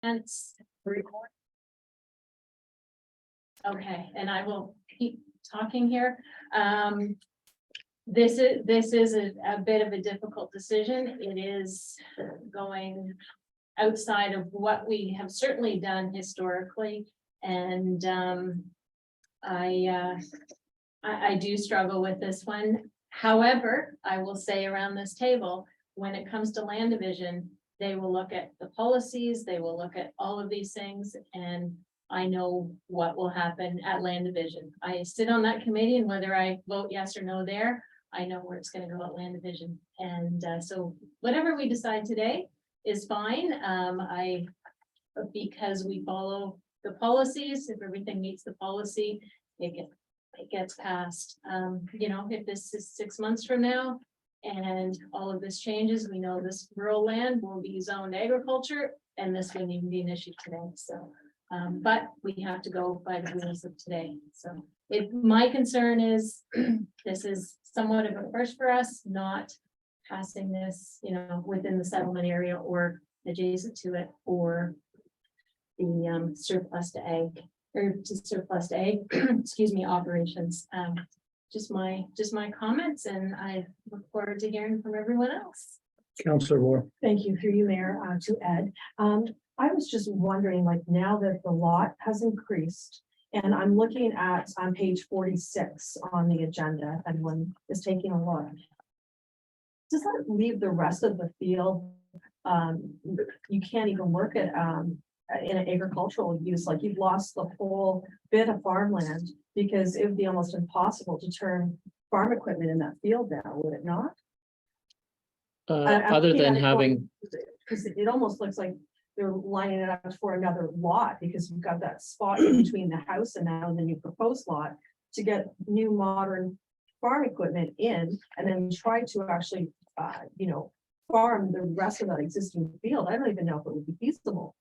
Hence, okay, and I will keep talking here. This is a bit of a difficult decision. It is going outside of what we have certainly done historically. And I do struggle with this one. However, I will say around this table, when it comes to land division, they will look at the policies, they will look at all of these things, and I know what will happen at land division. I sit on that committee, and whether I vote yes or no there, I know where it's gonna go at land division. And so whatever we decide today is fine. Because we follow the policies, if everything meets the policy, it gets passed. You know, if this is 6 months from now and all of this changes, we know this rural land will be zoned agriculture, and this wouldn't even be an issue today. So, but we have to go by the rules of today. So my concern is this is somewhat of a first for us, not passing this, you know, within the settlement area or adjacent to it, or the surplus to ag, or to surplus to ag, excuse me, operations. Just my comments, and I look forward to hearing from everyone else. Councillor Moore. Thank you through you, Mayor, to Ed. I was just wondering, like, now that the lot has increased, and I'm looking at on page 46 on the agenda, if anyone is taking a look. Does that leave the rest of the field? You can't even work it in an agricultural use, like you've lost the whole bit of farmland, because it would be almost impossible to turn farm equipment in that field now, would it not? Other than having, Because it almost looks like they're lining it up for another lot, because you've got that spot in between the house and now the new proposed lot to get new modern farm equipment in, and then try to actually, you know, farm the rest of that existing field. I don't even know if it would be feasible.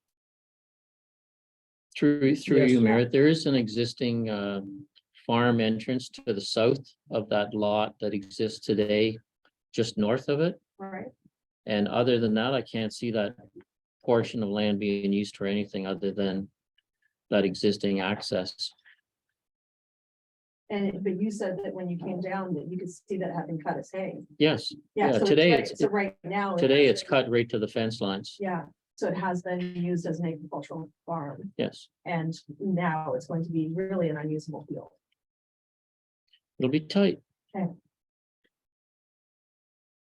through Yes. you, Mayor, there is an existing farm entrance to the south of that lot that exists today, just north of it. Right. And other than that, I can't see that portion of land being used for anything other than that existing access. And, but you said that when you came down, that you could see that having cut as hay. Yes, Yeah, Yeah, so today right- it's- so right now. today it's cut right to the fence lines. Yeah, so it has been used as an agricultural farm, Yes, and now it's going to be really an unusable field. it'll be tight.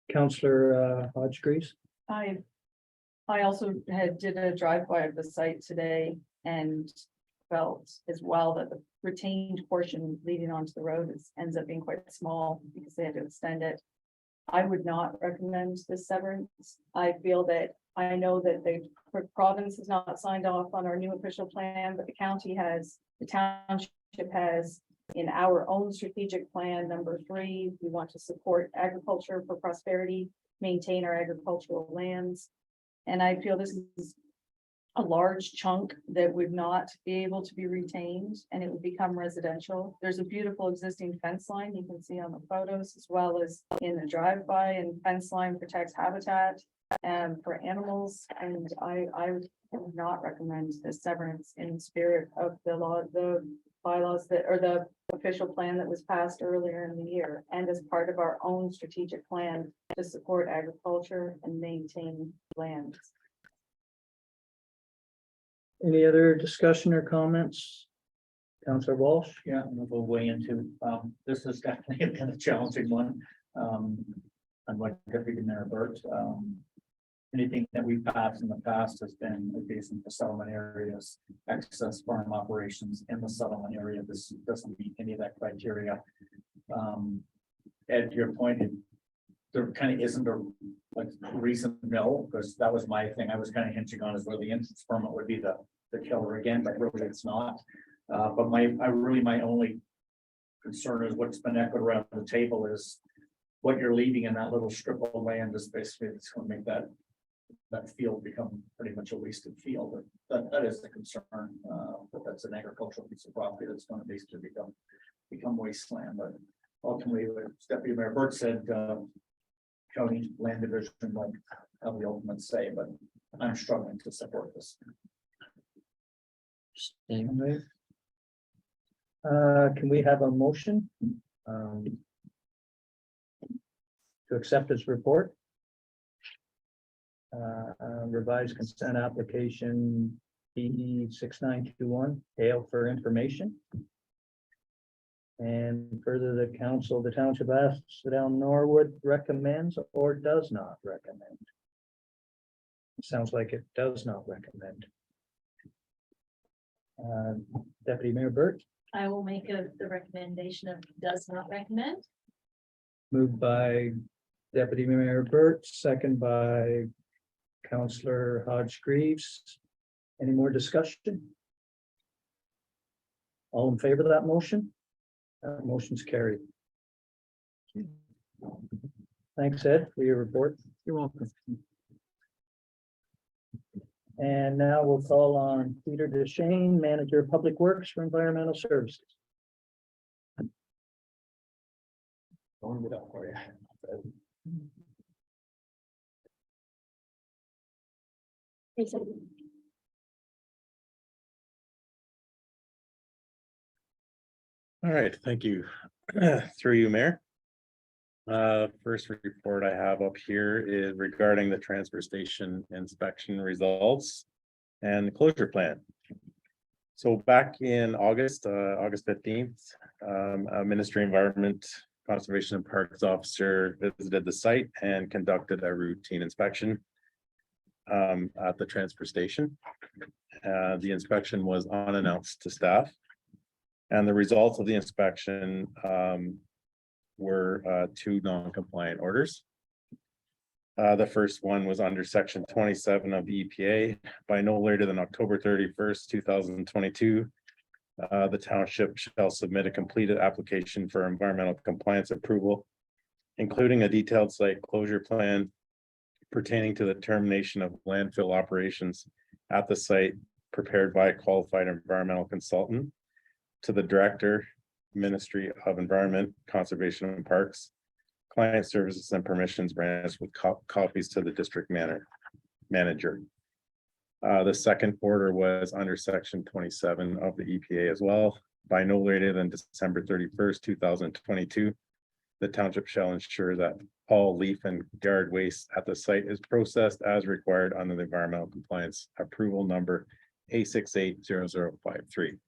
Councillor Hodgegrees. I also did a drive-by of the site today and felt as well that the retained portion leading onto the road ends up being quite small because they had to extend it. I would not recommend this severance. I feel that, I know that the province has not signed off on our new official plan, but the county has, the township has. In our own strategic plan, number 3, we want to support agriculture for prosperity, maintain our agricultural lands. And I feel this is a large chunk that would not be able to be retained, and it would become residential. There's a beautiful existing fence line you can see on the photos, as well as in the drive-by, and fence line protects habitat for animals. And I would not recommend this severance in spirit of the law, the bylaws that, or the official plan that was passed earlier in the year, and as part of our own strategic plan to support agriculture and maintain lands. Any other discussion or comments? Councillor Walsh. Yeah, I'm gonna go way into, this is definitely been a challenging one. Unlike Deputy Mayor Burt, anything that we've passed in the past has been adjacent to settlement areas, excess farm operations in the settlement area. This doesn't meet any of that criteria. Ed, to your point, there kind of isn't a reason, no, because that was my thing. I was kind of hinting on is where the entrance permit would be the killer again, but really it's not. But my only concern is what's been echoed around the table is what you're leaving in that little strip of land is basically, it's going to make that field become pretty much a wasted field. That is the concern. But that's an agricultural piece of property that's going to basically become wasteland. But ultimately, what Deputy Mayor Burt said, county land division will have the ultimate say, but I'm struggling to support this. Same. Right. Can we have a motion? To accept this report? Revised consent application PE 6921, hail for information. And further, the council, the township of Asphodel-Norwood recommends or does not recommend. Sounds like it does not recommend. Deputy Mayor Burt, I will make the recommendation of does not recommend. moved by Deputy Mayor Burt, second by Councillor Hodge Greaves. Any more discussion? All in favor of that motion? Motion's carried. Thanks, Ed, for your report. You're welcome. And now we'll call on Peter DeShane, Manager of Public Works for Environmental Services. Warm it up for you. All right, thank you. Through you, Mayor. First report I have up here is regarding the transfer station inspection results and the closure plan. So back in August 15th, a Ministry of Environment, Conservation and Parks officer visited the site and conducted a routine inspection at the transfer station. The inspection was unannounced to staff. And the results of the inspection were 2 non-compliant orders. The first one was under section 27 of the EPA by no later than October 31st, 2022. The township shall submit a completed application for environmental compliance approval, including a detailed site closure plan pertaining to the termination of landfill operations at the site, prepared by a qualified environmental consultant, to the Director, Ministry of Environment, Conservation and Parks, Client Services and Permissions Branch, with copies to the district manager. The second order was under section 27 of the EPA as well. By no later than December 31st, 2022, the township shall ensure that all leaf and yard waste at the site is processed as required under the environmental compliance approval number A680053.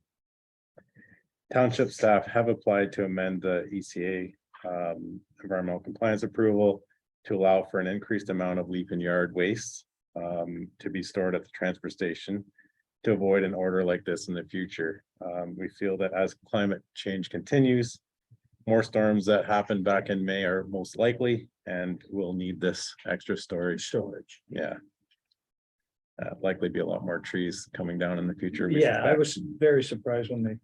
Township staff have applied to amend the ECA environmental compliance approval to allow for an increased amount of leaf and yard waste to be stored at the transfer station to avoid an order like this in the future. We feel that as climate change continues, more storms that happened back in May are most likely, and we'll need this extra storage. Yeah. Likely be a lot more trees coming down in the future. Yeah, I was very surprised when they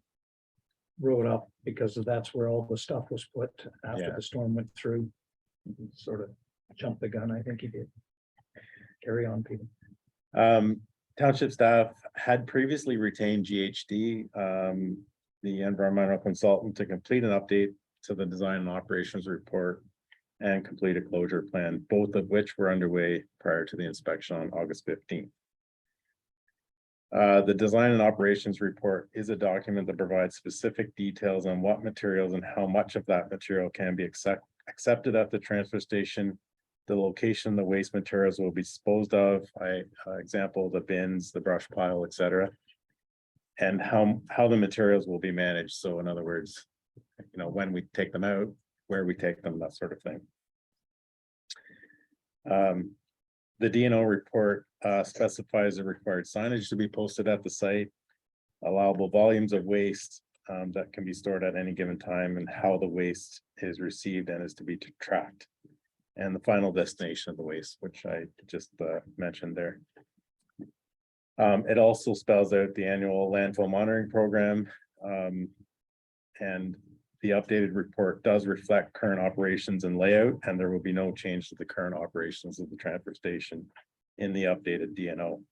wrote up, because that's where all the stuff was put after Yeah. the storm went through. Sort of jumped the gun, I think he did. Carry on, Peter. Township staff had previously retained GHD, the environmental consultant, to complete an update to the design and operations report and complete a closure plan, both of which were underway prior to the inspection on August 15th. The design and operations report is a document that provides specific details on what materials and how much of that material can be accepted at the transfer station, the location the waste materials will be disposed of, example, the bins, the brush pile, etc., and how the materials will be managed. So in other words, when we take them out, where we take them, that sort of thing. The DNO report specifies the required signage to be posted at the site, allowable volumes of waste that can be stored at any given time, and how the waste is received and is to be tracked, and the final destination of the waste, which I just mentioned there. It also spells out the annual landfill monitoring program, and the updated report does reflect current operations and layout, and there will be no change to the current operations of the transfer station in the updated DNO.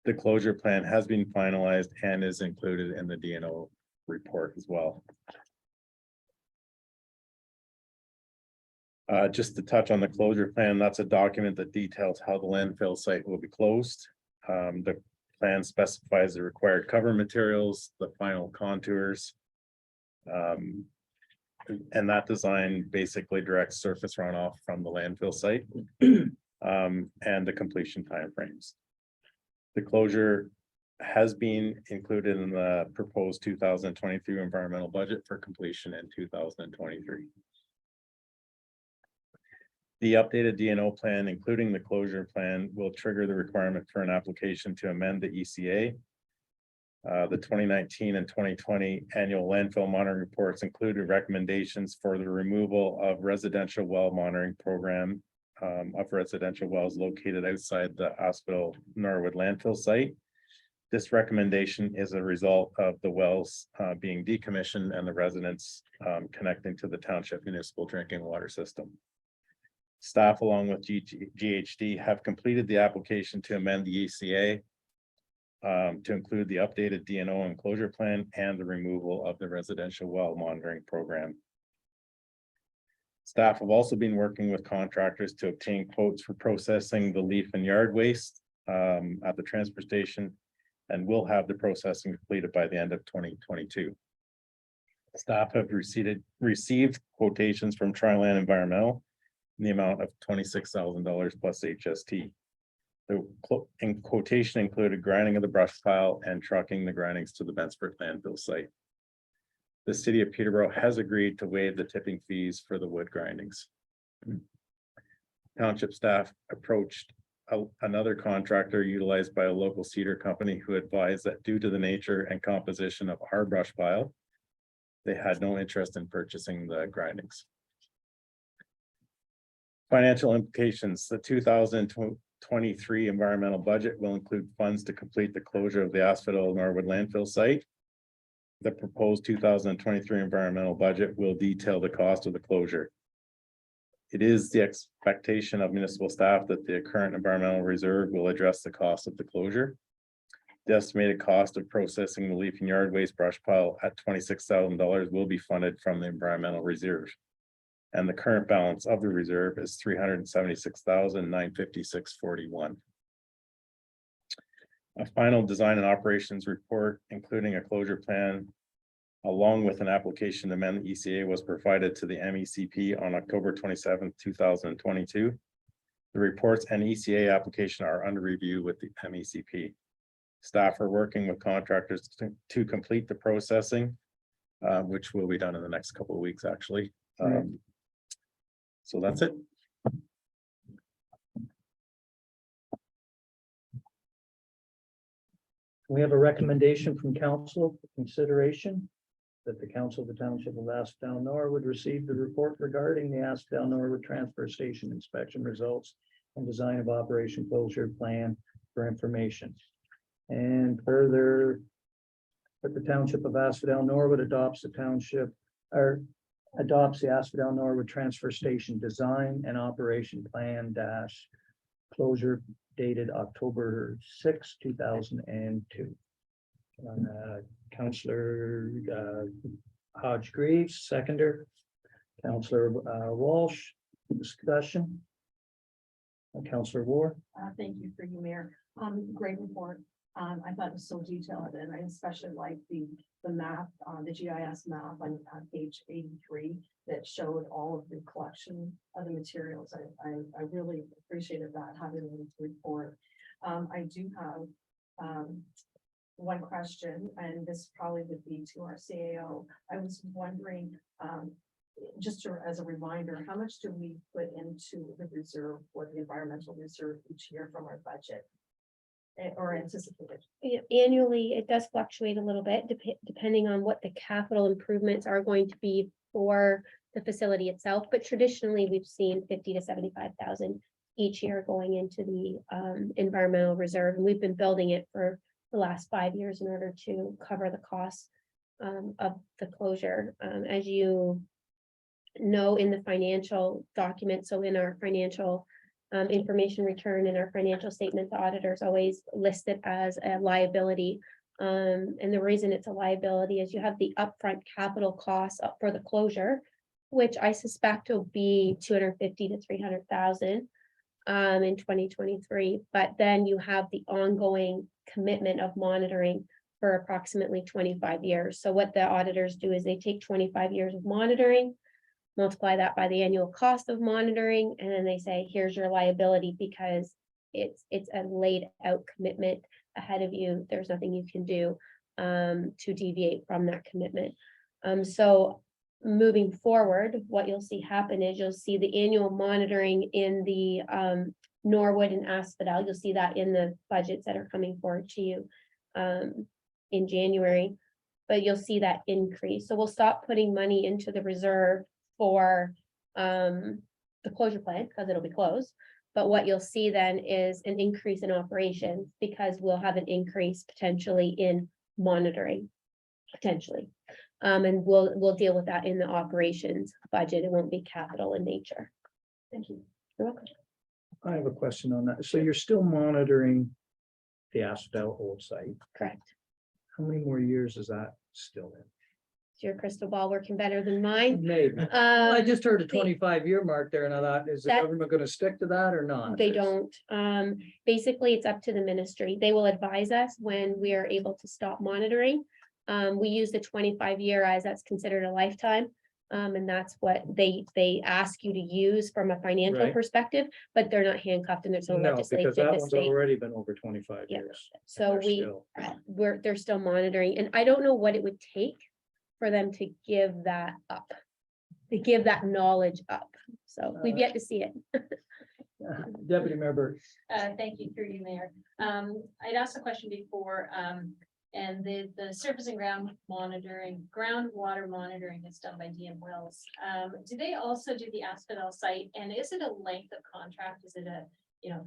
The closure plan has been finalized and is included in the DNO report as well. Just to touch on the closure plan, that's a document that details how the landfill site will be closed. The plan specifies the required cover materials, the final contours. And that design basically directs surface runoff from the landfill site. And the completion timeframes. The closure has been included in the proposed 2023 environmental budget for completion in 2023. The updated DNO plan, including the closure plan, will trigger the requirement for an application to amend the ECA. The 2019 and 2020 annual landfill monitoring reports included recommendations for the removal of residential well monitoring program of residential wells located outside the Asphodel-Norwood landfill site. This recommendation is a result of the wells being decommissioned and the residents connecting to the township municipal drinking water system. Staff, along with GHD, have completed the application to amend the ECA to include the updated DNO and closure plan and the removal of the residential well monitoring program. Staff have also been working with contractors to obtain quotes for processing the leaf and yard waste at the transfer station, and will have the processing completed by the end of 2022. Staff have received quotations from Triland Environmental in the amount of $26,000 plus HST. The quotation included grinding of the brush pile and trucking the grindings to the Bensford landfill site. The city of Peterborough has agreed to waive the tipping fees for the wood grindings. Township staff approached another contractor utilized by a local cedar company who advised that due to the nature and composition of our brush pile, they had no interest in purchasing the grindings. Financial implications: the 2023 environmental budget will include funds to complete the closure of the Asphodel-Norwood landfill site. The proposed 2023 environmental budget will detail the cost of the closure. It is the expectation of municipal staff that the current environmental reserve will address the cost of the closure. The estimated cost of processing the leaf and yard waste brush pile at $26,000 will be funded from the environmental reserve. And the current balance of the reserve is $376,956.41. A final design and operations report, including a closure plan, along with an application to amend the ECA, was provided to the MECP on October 27, 2022. The reports and ECA application are under review with the MECP. Staff are working with contractors to complete the processing, which will be done in the next couple of weeks, actually. So that's it. We have a recommendation from council for consideration that the council of the township of Asphodel-Norwood receive the report regarding the Asphodel-Norwood transfer station inspection results and design of operation closure plan for information. And further, that the township of Asphodel-Norwood adopts the Asphodel-Norwood transfer station design and operation plan dash closure dated October 6, 2002. Councillor Hodge Greaves, seconder. Councillor Walsh, discussion. Councillor Ward. Thank you for you, Mayor. Great report. I thought it was so detailed, and I especially like the map, the GIS map on page 83 that showed all of the collection of the materials. I really appreciated that, having in the report. I do have one question, and this probably would be to our CAO. I was wondering, just as a reminder, how much do we put into the reserve or the environmental reserve each year from our budget? Or anticipated? Annually, it does fluctuate a little bit depending on what the capital improvements are going to be for the facility itself. But traditionally, we've seen 50 to 75,000 each year going into the environmental reserve, and we've been building it for the last 5 years in order to cover the costs of the closure. As you know, in the financial document, so in our financial information return in our financial statement, the auditors always list it as a liability. And the reason it's a liability is you have the upfront capital costs up for the closure, which I suspect will be 250 to 300,000. in 2023, but then you have the ongoing commitment of monitoring for approximately 25 years. So what the auditors do is they take 25 years of monitoring, multiply that by the annual cost of monitoring, and then they say, here's your liability, because it's a laid out commitment ahead of you. There's nothing you can do to deviate from that commitment. So moving forward, what you'll see happen is you'll see the annual monitoring in the Norwood and Asphodel. You'll see that in the budgets that are coming forward to you in January, but you'll see that increase. So we'll stop putting money into the reserve for the closure plan because it'll be closed. But what you'll see then is an increase in operations because we'll have an increase potentially in monitoring, potentially. And we'll deal with that in the operations budget. It won't be capital in nature. Thank you. You're welcome. I have a question on that. So you're still monitoring the Asphodel old site. Correct. How many more years is that still in? Is your crystal ball working better than mine? Maybe. I Um, just heard a 25-year mark there and I thought, is the That- government going to stick to that or not? They don't. Basically, it's up to the ministry. They will advise us when we are able to stop monitoring. We use the 25-year as that's considered a lifetime. And that's what they ask you to use from a financial Right. perspective, but they're not handcuffed and there's no No, legislative because that one's state. already been over 25 Yeah. years. So They're still- they're still monitoring, and I don't know what it would take for them to give that up. To give that knowledge up. So we've yet to see it. Deputy Member, Thank you, through you, Mayor. I'd asked a question before, and the surface and groundwater monitoring is done by DM Wells. Do they also do the Asphodel site? And is it a length of contract? Is it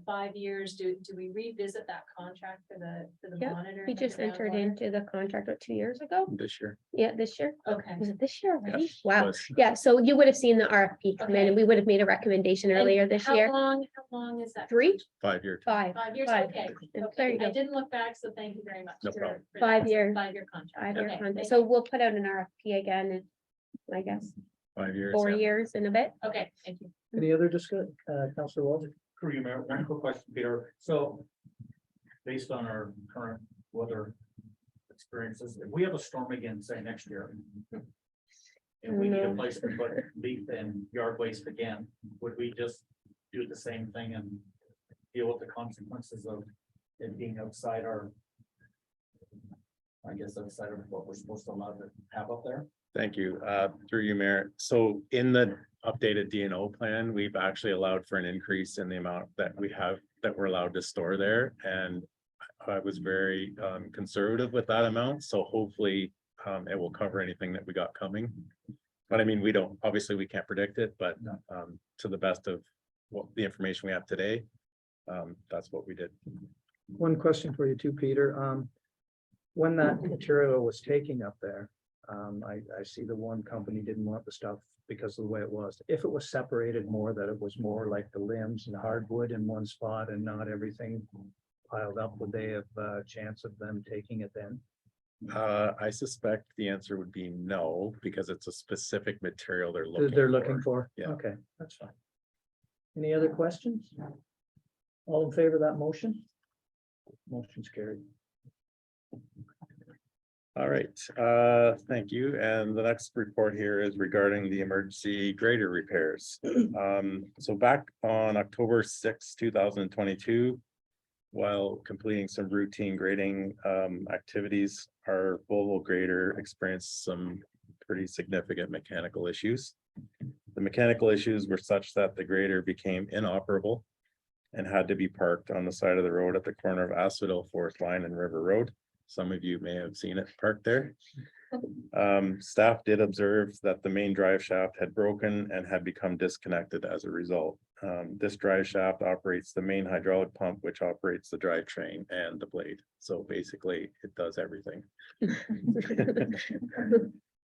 5 years? Do we revisit that contract for the Yeah, monitoring? We of the just entered groundwater? into the contract 2 years ago. This year. Yeah, this year. Okay. Was it this year already? Yes, Wow. was. Yeah, so you would have seen the RFP come in Okay. and we would have made a recommendation And earlier this how year. long is that? 3, 5 year. 5, 5 years, Five. okay. There Okay. you go. I didn't look back, so thank you very much. No for- problem. for 5 that. year. 5-year contract. 5-year Okay, contract. thank So you. we'll put out an RFP again in, I guess, 5 years. 4 yeah. years in a bit. Okay, thank you. any other discussion? Councillor Walter? For you, Mayor, one quick question, Peter. So based on our current weather experiences, if we have a storm again, say next year, and we need a place to put leaf and yard waste again, would we just do the same thing and deal with the consequences of it being outside our, I guess, outside of what we're supposed to allow to have up there? Thank you. Through you, Mayor. So in the updated DNO plan, we've actually allowed for an increase in the amount that we have, that we're allowed to store there. And I was very conservative with that amount. So hopefully it will cover anything that we got coming. But I mean, obviously we can't predict it, but to the best of what the information we have today, that's what we did. One question for you too, Peter. When that material was taking up there, I see the one company didn't want the stuff because of the way it was. If it was separated more, that it was more like the limbs and hardwood in one spot and not everything piled up, would they have a chance of them taking it then? I suspect the answer would be no, because it's a specific material they're Looking for? Yeah. Okay, that's fine. Any other questions? All in favor of that motion? Motion's carried. All right, thank you. And the next report here is regarding the emergency grader repairs. So back on October 6, 2022, while completing some routine grading activities, our Volvo grader experienced some pretty significant mechanical issues. The mechanical issues were such that the grader became inoperable and had to be parked on the side of the road at the corner of Asphodel Forest Line and River Road. Some of you may have seen it parked there. Staff did observe that the main drive shaft had broken and had become disconnected as a result. This drive shaft operates the main hydraulic pump, which operates the drivetrain and the blade. So basically, it does everything.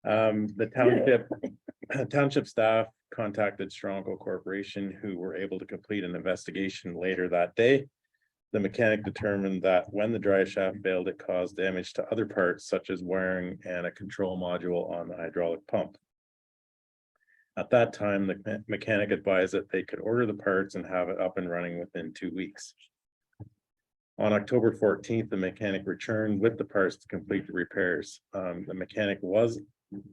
The township staff contacted Stronco Corporation, who were able to complete an investigation later that day. The mechanic determined that when the drive shaft failed, it caused damage to other parts such as wiring and a control module on the hydraulic pump. At that time, the mechanic advised that they could order the parts and have it up and running within 2 weeks. On October 14th, the mechanic returned with the parts to complete the repairs. The mechanic was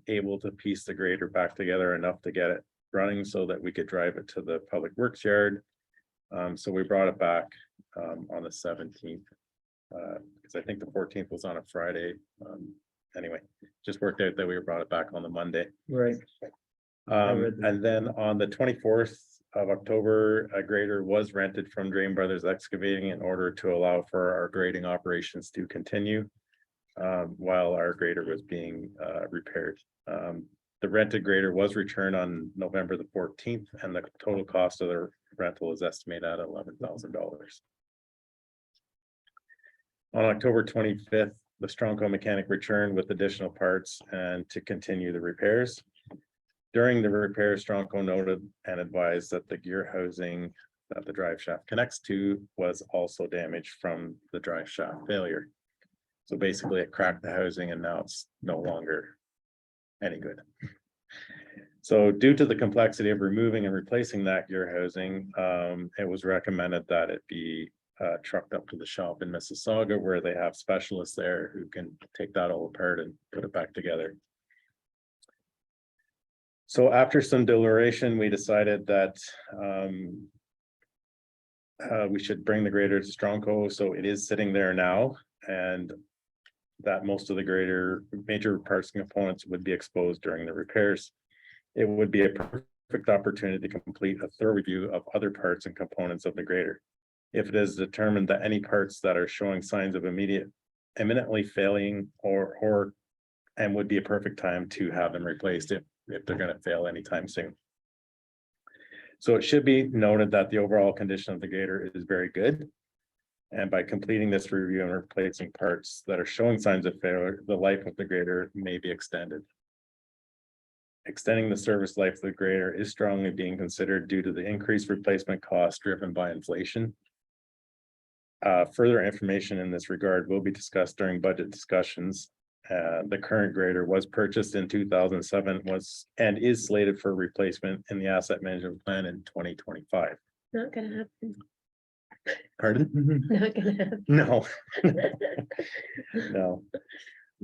able to piece the grader back together enough to get it running so that we could drive it to the public works yard. So we brought it back on the 17th. Because I think the 14th was on a Friday. Anyway, just worked out that we brought it back on the Monday. Right. read that. And then on the 24th of October, a grader was rented from Drain Brothers Excavating in order to allow for our grading operations to continue. While our grader was being repaired. The rented grader was returned on November the 14th, and the total cost of the rental is estimated at $11,000. On October 25th, the Strongco mechanic returned with additional parts and to continue the repairs. During the repair, Strongco noted and advised that the gear housing that the drive shaft connects to was also damaged from the drive shaft failure. So basically it cracked the housing and now it's no longer any good. So due to the complexity of removing and replacing that gear housing, it was recommended that it be trucked up to the shop in Mississauga where they have specialists there who can take that all apart and put it back together. So after some deliberation, we decided that we should bring the grader to Strongco. So it is sitting there now, and that most of the grader major parts and components would be exposed during the repairs. It would be a perfect opportunity to complete a thorough review of other parts and components of the grader. If it is determined that any parts that are showing signs of imminently failing and would be a perfect time to have them replaced if they're going to fail anytime soon. So it should be noted that the overall condition of the grader is very good. And by completing this review and replacing parts that are showing signs of failure, the life of the grader may be extended. Extending the service life of the grader is strongly being considered due to the increased replacement costs driven by inflation. Further information in this regard will be discussed during budget discussions. The current grader was purchased in 2007 and is slated for replacement in the asset management plan in 2025. Not gonna happen. Pardon? Not gonna happen. No. No.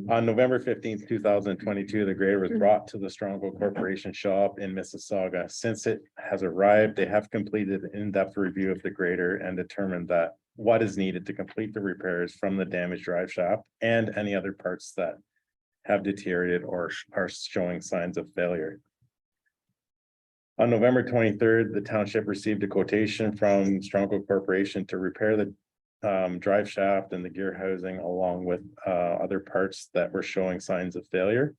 On November 15th, 2022, the grader was brought to the Strongco Corporation shop in Mississauga. Since it has arrived, they have completed an in-depth review of the grader and determined that what is needed to complete the repairs from the damaged drive shaft and any other parts that have deteriorated or are showing signs of failure. On November 23rd, the township received a quotation from Strongco Corporation to repair the drive shaft and the gear housing along with other parts that were showing signs of failure.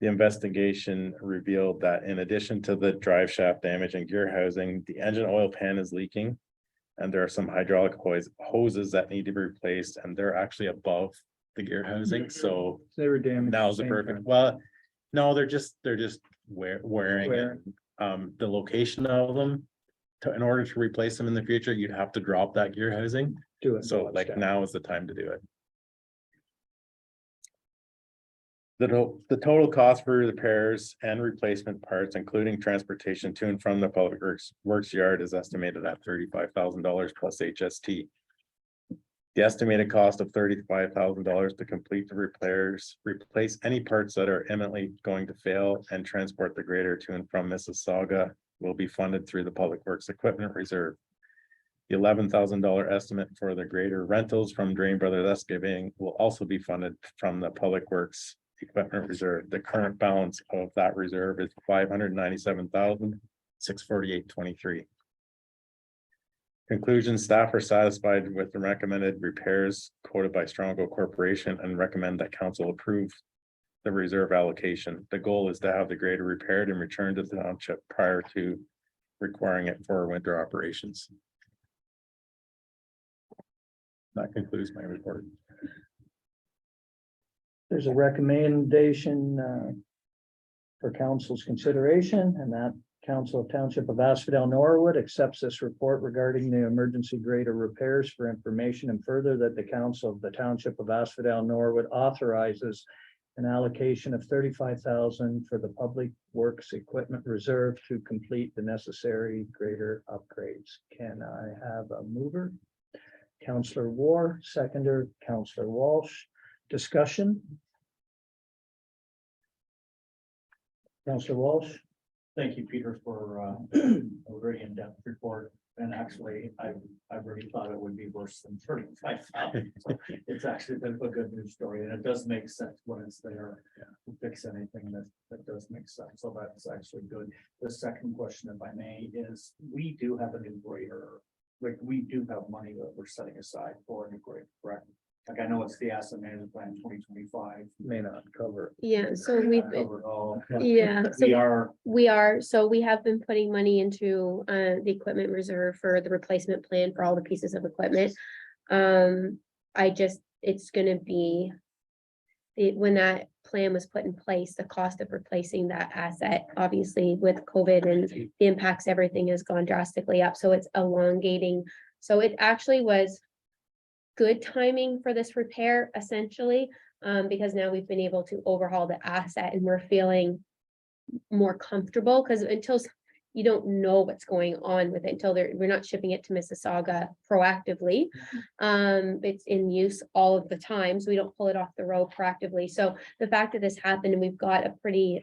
The investigation revealed that in addition to the drive shaft damage and gear housing, the engine oil pan is leaking. And there are some hydraulic hoses that need to be replaced, and they're actually above the gear housing, so They were damaged. now's the same perfect, time. well, no, they're just wearing it. The location of them. In order to replace them in the future, you'd have to drop that gear housing, Do it. so like now is the time to do it. The total cost for repairs and replacement parts, including transportation to and from the public works yard, is estimated at $35,000 plus HST. The estimated cost of $35,000 to complete the repairs, replace any parts that are imminently going to fail, and transport the grader to and from Mississauga will be funded through the Public Works Equipment Reserve. The $11,000 estimate for the grader rentals from Drain Brothers Excavating will also be funded from the Public Works Equipment Reserve. The current balance of that reserve is $597,648.23. Conclusion: staff are satisfied with the recommended repairs quoted by Strongco Corporation and recommend that council approve the reserve allocation. The goal is to have the grader repaired and returned to the township prior to requiring it for winter operations. That concludes my report. There's a recommendation for council's consideration, and that Council of Township of Asphodel-Norwood accepts this report regarding the emergency grader repairs for information, and further that the Council of the Township of Asphodel-Norwood authorizes an allocation of 35,000 for the Public Works Equipment Reserve to complete the necessary grader upgrades. Can I have a mover? Counselor War, seconder, Counselor Walsh. Discussion? Counselor Walsh? Thank you, Peter, for a very in-depth report. And actually, I really thought it would be worse than 35,000. So it's actually a bit of a good news story, and it does make sense when it's there to fix anything that does make sense. So that's actually good. The second question, if I may, is we do have a new grader. Like, we do have money that we're setting aside for a new grader, correct? Like, I know it's the asset management plan 2025. May not cover. Yeah, so we've, Covered all. yeah, We so are, so we have been putting money into the equipment reserve for the replacement plan for all the pieces of equipment. It's gonna be. When that plan was put in place, the cost of replacing that asset, obviously with COVID and the impacts, everything has gone drastically up, so it's elongating. So it actually was good timing for this repair essentially, because now we've been able to overhaul the asset and we're feeling more comfortable, because until you don't know what's going on with it until we're not shipping it to Mississauga proactively. It's in use all of the time, so we don't pull it off the road proactively. So the fact that this happened and we've got a pretty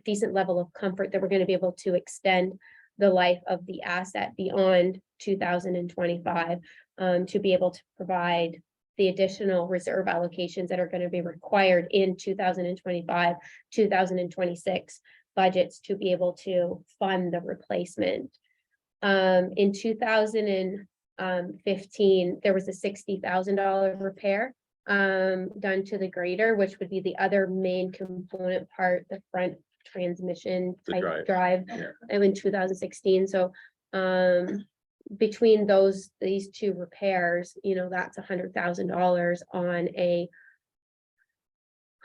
decent level of comfort that we're going to be able to extend the life of the asset beyond 2025, to be able to provide the additional reserve allocations that are going to be required in 2025, 2026 budgets to be able to fund the replacement. In 2015, there was a $60,000 repair done to the grader, which would be the other main component part, the front transmission The type drive. drive in 2016. So between these two repairs, that's $100,000 on a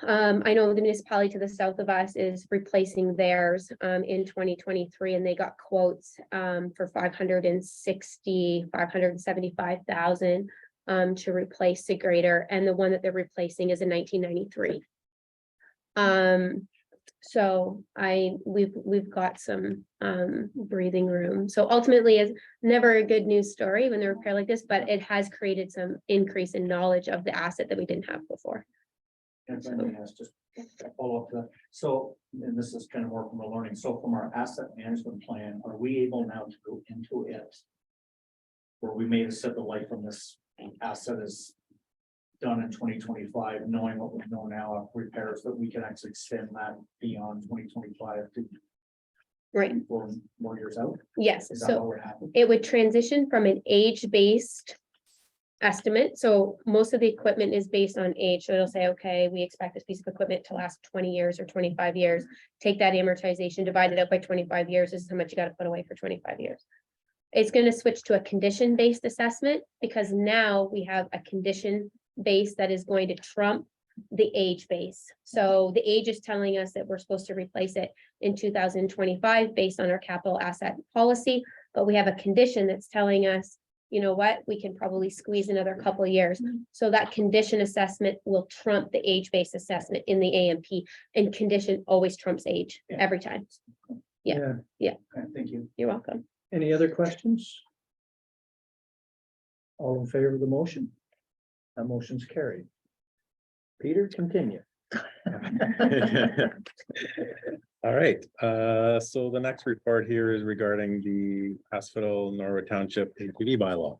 I know the municipality to the south of us is replacing theirs in 2023, and they got quotes for 575,000 to replace the grader, and the one that they're replacing is a 1993. So we've got some breathing room. So ultimately, it's never a good news story when they repair like this, but it has created some increase in knowledge of the asset that we didn't have before. and if I may ask just a follow up to that. So, and this is kind of more from a learning. So from our asset management plan, are we able now to go into it? Where we may have said the life from this asset is done in 2025, knowing what we know now of repairs, that we can actually extend that beyond 2025 to Right. 4 more years out? Yes. Is that So what would happen? it would transition from an age-based estimate. So most of the equipment is based on age. So it'll say, okay, we expect this piece of equipment to last 20 years or 25 years. Take that amortization, divide it up by 25 years. This is how much you got to put away for 25 years. It's going to switch to a condition-based assessment, because now we have a condition base that is going to trump the age base. So the age is telling us that we're supposed to replace it in 2025 based on our capital asset policy, but we have a condition that's telling us, you know what, we can probably squeeze another couple of years. So that condition assessment will trump the age-based assessment in the AMP, and condition always trumps age every time. Yeah. Okay, thank you. You're welcome. Any other questions? All in favor of the motion? That motion's carried. Peter, continue. All right, so the next report here is regarding the Asphodel-Norwood Township ATV bylaw.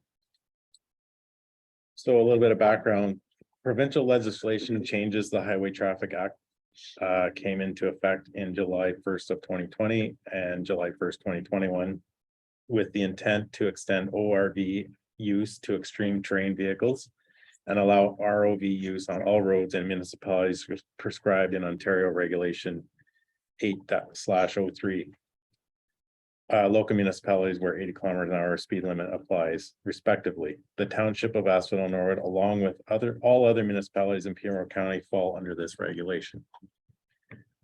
So a little bit of background, provincial legislation changes the Highway Traffic Act came into effect in July 1st of 2020 and July 1st, 2021, with the intent to extend ORV use to extreme terrain vehicles and allow ROV use on all roads and municipalities prescribed in Ontario Regulation 8/03. Local municipalities where 80 kilometers an hour speed limit applies respectively. The township of Asphodel-Norwood, along with all other municipalities in Pembroke County, fall under this regulation.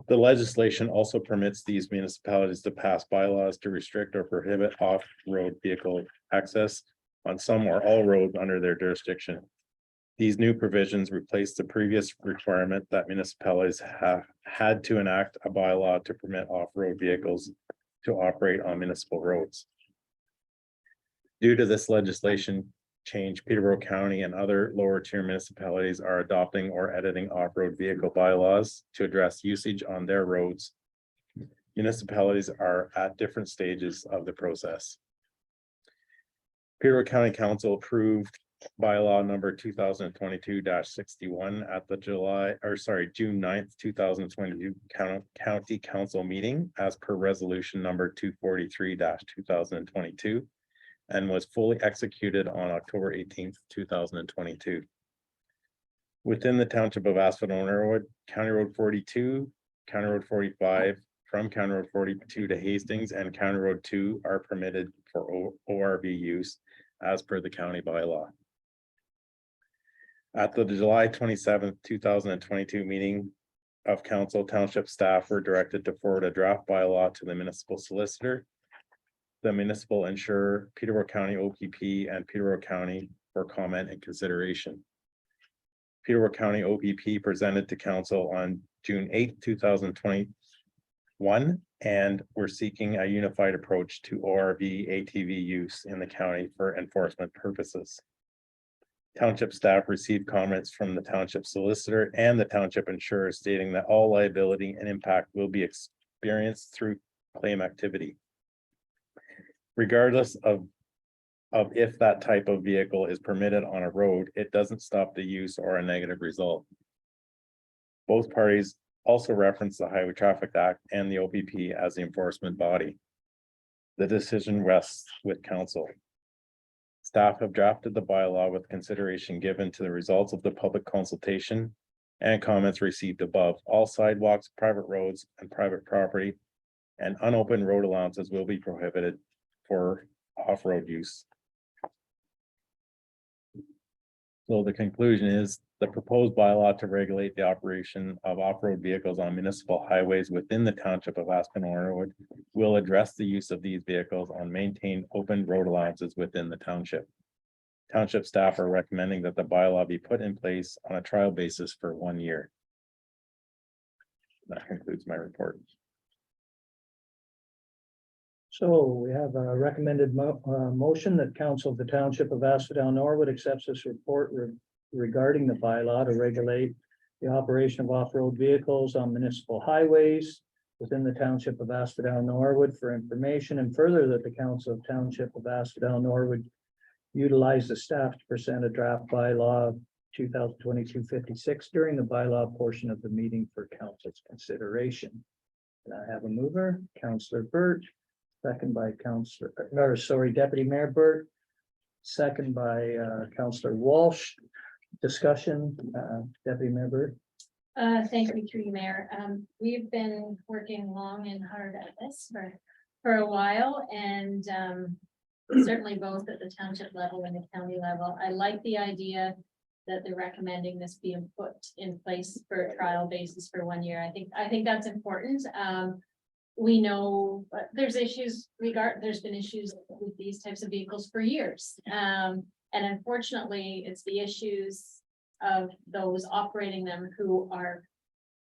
The legislation also permits these municipalities to pass bylaws to restrict or prohibit off-road vehicle access on some or all roads under their jurisdiction. These new provisions replace the previous requirement that municipalities have had to enact a bylaw to permit off-road vehicles to operate on municipal roads. Due to this legislation change, Peterborough County and other lower tier municipalities are adopting or editing off-road vehicle bylaws to address usage on their roads. Municipalities are at different stages of the process. Peterborough County Council approved bylaw number 2022-61 at the June 9th, 2022 County Council meeting as per resolution number 243-2022 and was fully executed on October 18th, 2022. Within the township of Asphodel-Norwood, County Road 42, County Road 45, from County Road 42 to Hastings and County Road 2 are permitted for ORV use as per the county bylaw. At the July 27th, 2022 meeting of council, township staff were directed to forward a draft bylaw to the municipal solicitor, the municipal insurer, Peterborough County OPP, and Peterborough County for comment and consideration. Peterborough County OPP presented to council on June 8th, 2021, and we're seeking a unified approach to ORV ATV use in the county for enforcement purposes. Township staff received comments from the township solicitor and the township insurer stating that all liability and impact will be experienced through claim activity. Regardless of if that type of vehicle is permitted on a road, it doesn't stop the use or a negative result. Both parties also reference the Highway Traffic Act and the OPP as the enforcement body. The decision rests with council. Staff have drafted the bylaw with consideration given to the results of the public consultation and comments received above. All sidewalks, private roads, and private property and unopened road allowances will be prohibited for off-road use. So the conclusion is the proposed bylaw to regulate the operation of off-road vehicles on municipal highways within the township of Asphodel-Norwood will address the use of these vehicles on maintained open road allowances within the township. Township staff are recommending that the bylaw be put in place on a trial basis for 1 year. That concludes my report. So we have a recommended motion that council of the township of Asphodel-Norwood accepts this report regarding the bylaw to regulate the operation of off-road vehicles on municipal highways within the township of Asphodel-Norwood for information, and further that the council of township of Asphodel-Norwood utilize the staff to present a draft bylaw 2022-56 during the bylaw portion of the meeting for council's consideration. And I have a mover, Councillor Burt. Second by Deputy Mayor Burt. Second by Councillor Walsh. Discussion, Deputy Mayor Burt. Thank you, through you, Mayor. We've been working long and hard at this for a while, and certainly both at the township level and the county level. I like the idea that they're recommending this being put in place for a trial basis for 1 year. I think that's important. We know there's issues there's been issues with these types of vehicles for years. And unfortunately, it's the issues of those operating them who are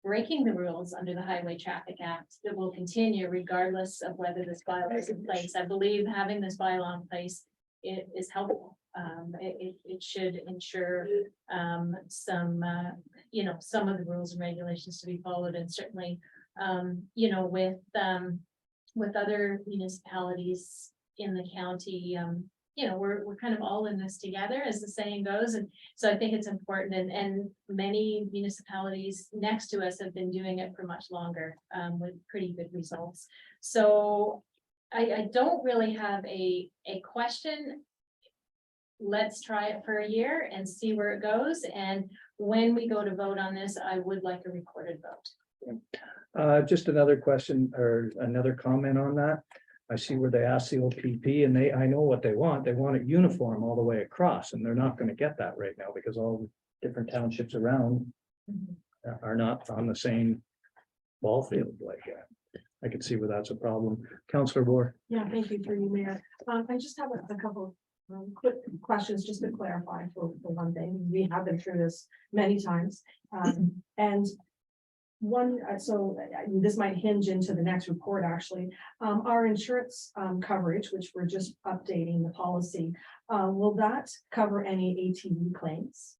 breaking the rules under the Highway Traffic Act that will continue regardless of whether this bylaw is in place. I believe having this bylaw in place is helpful. It should ensure some of the rules and regulations to be followed, and certainly with other municipalities in the county, we're kind of all in this together, as the saying goes. And so I think it's important, and many municipalities next to us have been doing it for much longer, with pretty good results. So I don't really have a question. Let's try it for a year and see where it goes. And when we go to vote on this, I would like a recorded vote. Just another question or another comment on that. I see where they ask the OPP, and I know what they want. They want it uniform all the way across, and they're not going to get that right now because all the different townships around are not on the same ball field like that. I can see where that's a problem. Councillor Moore. Yeah, thank you, through you, Mayor. I just have a couple of Quick questions, just to clarify for one thing, we have been through this many times, and one, this might hinge into the next report, actually. Our insurance coverage, which we're just updating the policy, will that cover any ATV claims?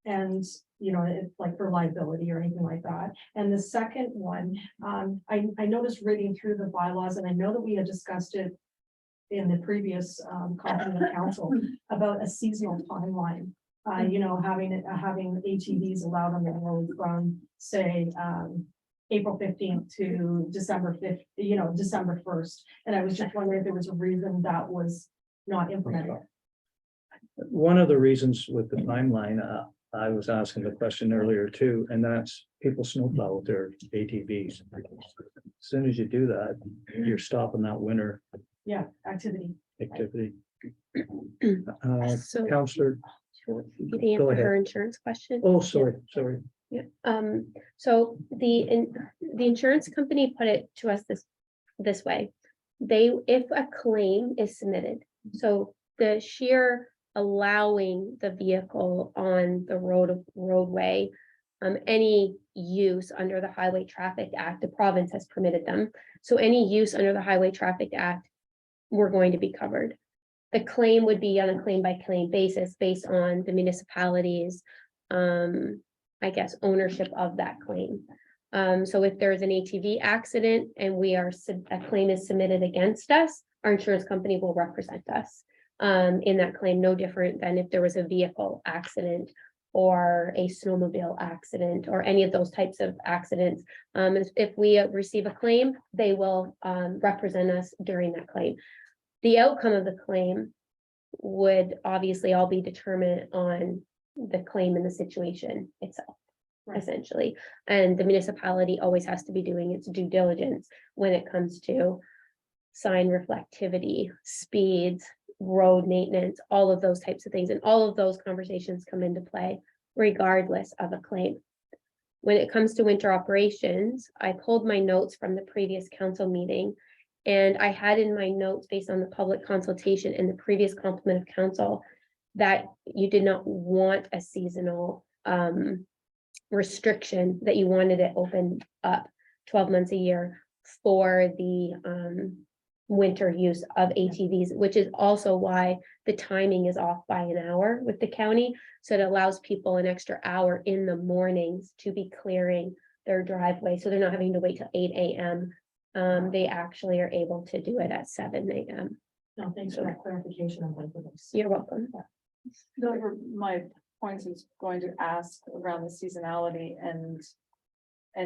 And, you know, like for liability or anything like that. And the second one, I noticed reading through the bylaws, and I know that we had discussed it in the previous copy of council about a seasonal timeline. You know, having ATVs allowed on the road from, say, April 15th to December 5th, you know, December 1st. And I was just wondering if there was a reason that was not implemented. One of the reasons with the timeline, I was asking the question earlier too, and that's people snowplow with their ATVs. As soon as you do that, you're stopping that winter Yeah, activity. activity. So Counselor, the go answer ahead. her insurance question. Oh, sorry. Yeah, so the insurance company put it to us this way. If a claim is submitted, so the sheer allowing the vehicle on the roadway, any use under the Highway Traffic Act, the province has permitted them. So any use under the Highway Traffic Act, we're going to be covered. The claim would be on a claim by claim basis based on the municipalities, I guess, ownership of that claim. So if there's an ATV accident and a claim is submitted against us, our insurance company will represent us in that claim, no different than if there was a vehicle accident or a snowmobile accident or any of those types of accidents. If we receive a claim, they will represent us during that claim. The outcome of the claim would obviously all be determined on the claim and the situation itself, Right. essentially. And the municipality always has to be doing its due diligence when it comes to sign reflectivity, speeds, road maintenance, all of those types of things. And all of those conversations come into play regardless of a claim. When it comes to winter operations, I pulled my notes from the previous council meeting. And I had in my notes, based on the public consultation and the previous complement of council, that you did not want a seasonal restriction, that you wanted it open up 12 months a year for the winter use of ATVs, which is also why the timing is off by an hour with the county. So it allows people an extra hour in the mornings to be clearing their driveway. So they're not having to wait till 8 a.m. They actually are able to do it at 7 a.m. No, thanks for that clarification on both of those. You're welcome. Those were my points. I was going to ask around the seasonality and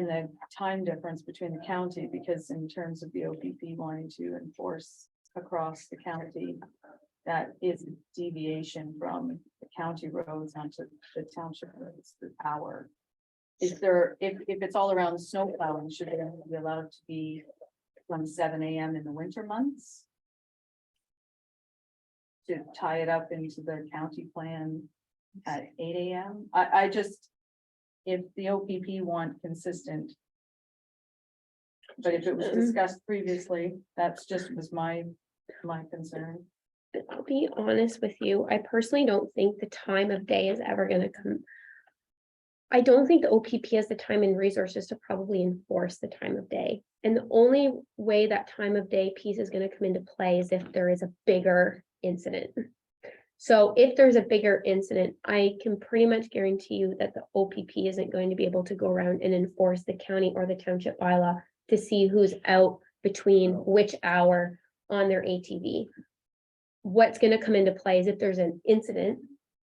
the time difference between the county, because in terms of the OPP wanting to enforce across the county, that is a deviation from the county roads onto the township roads, the hour. Is there, if it's all around snow plowing, should it be allowed to be from 7 a.m. in the winter months? To tie it up into the county plan at 8 a.m. I just, if the OPP want consistent. But if it was discussed previously, that's just was my concern. I'll be honest with you, I personally don't think the time of day is ever gonna come. I don't think the OPP has the time and resources to probably enforce the time of day. And the only way that time of day piece is gonna come into play is if there is a bigger incident. So if there's a bigger incident, I can pretty much guarantee you that the OPP isn't going to be able to go around and enforce the county or the township bylaw to see who's out between which hour on their ATV. What's going to come into play is if there's an incident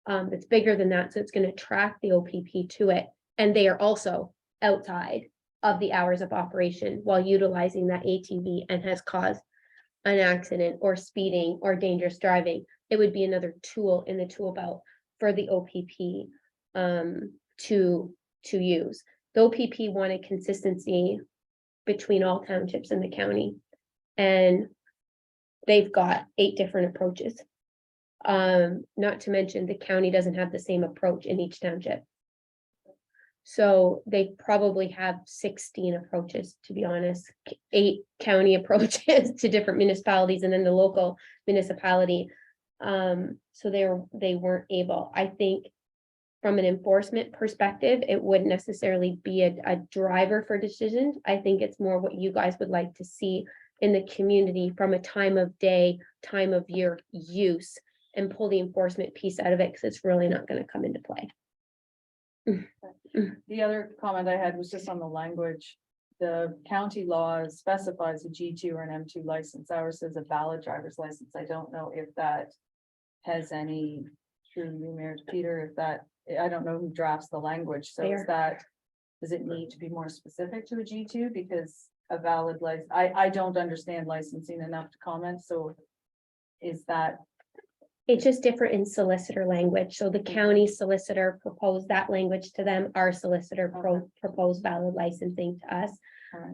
that's bigger than that, so it's going to track the OPP to it, and they are also outside of the hours of operation while utilizing that ATV and has caused an accident or speeding or dangerous driving, it would be another tool in the tool belt for the OPP to use. The OPP wanted consistency between all townships in the county, and they've got 8 different approaches. Not to mention the county doesn't have the same approach in each township. So they probably have 16 approaches, to be honest, 8 county approaches to different municipalities, and then the local municipality So they weren't able, I think. From an enforcement perspective, it wouldn't necessarily be a driver for decisions. I think it's more what you guys would like to see in the community from a time of day, time of year use, and pull the enforcement piece out of it, because it's really not gonna come into play. The other comment I had was just on the language. The county law specifies a G2 or an M2 license. Ours says a valid driver's license. I don't know if that has any through you, Mayor Peter, if that, I don't know who drafts the language. So is Fair. that, does it need to be more specific to a G2? Because a valid license, I don't understand licensing enough to comment. So is that, It's just different in solicitor language. So the county solicitor proposed that language to them. Our solicitor proposed valid licensing to us.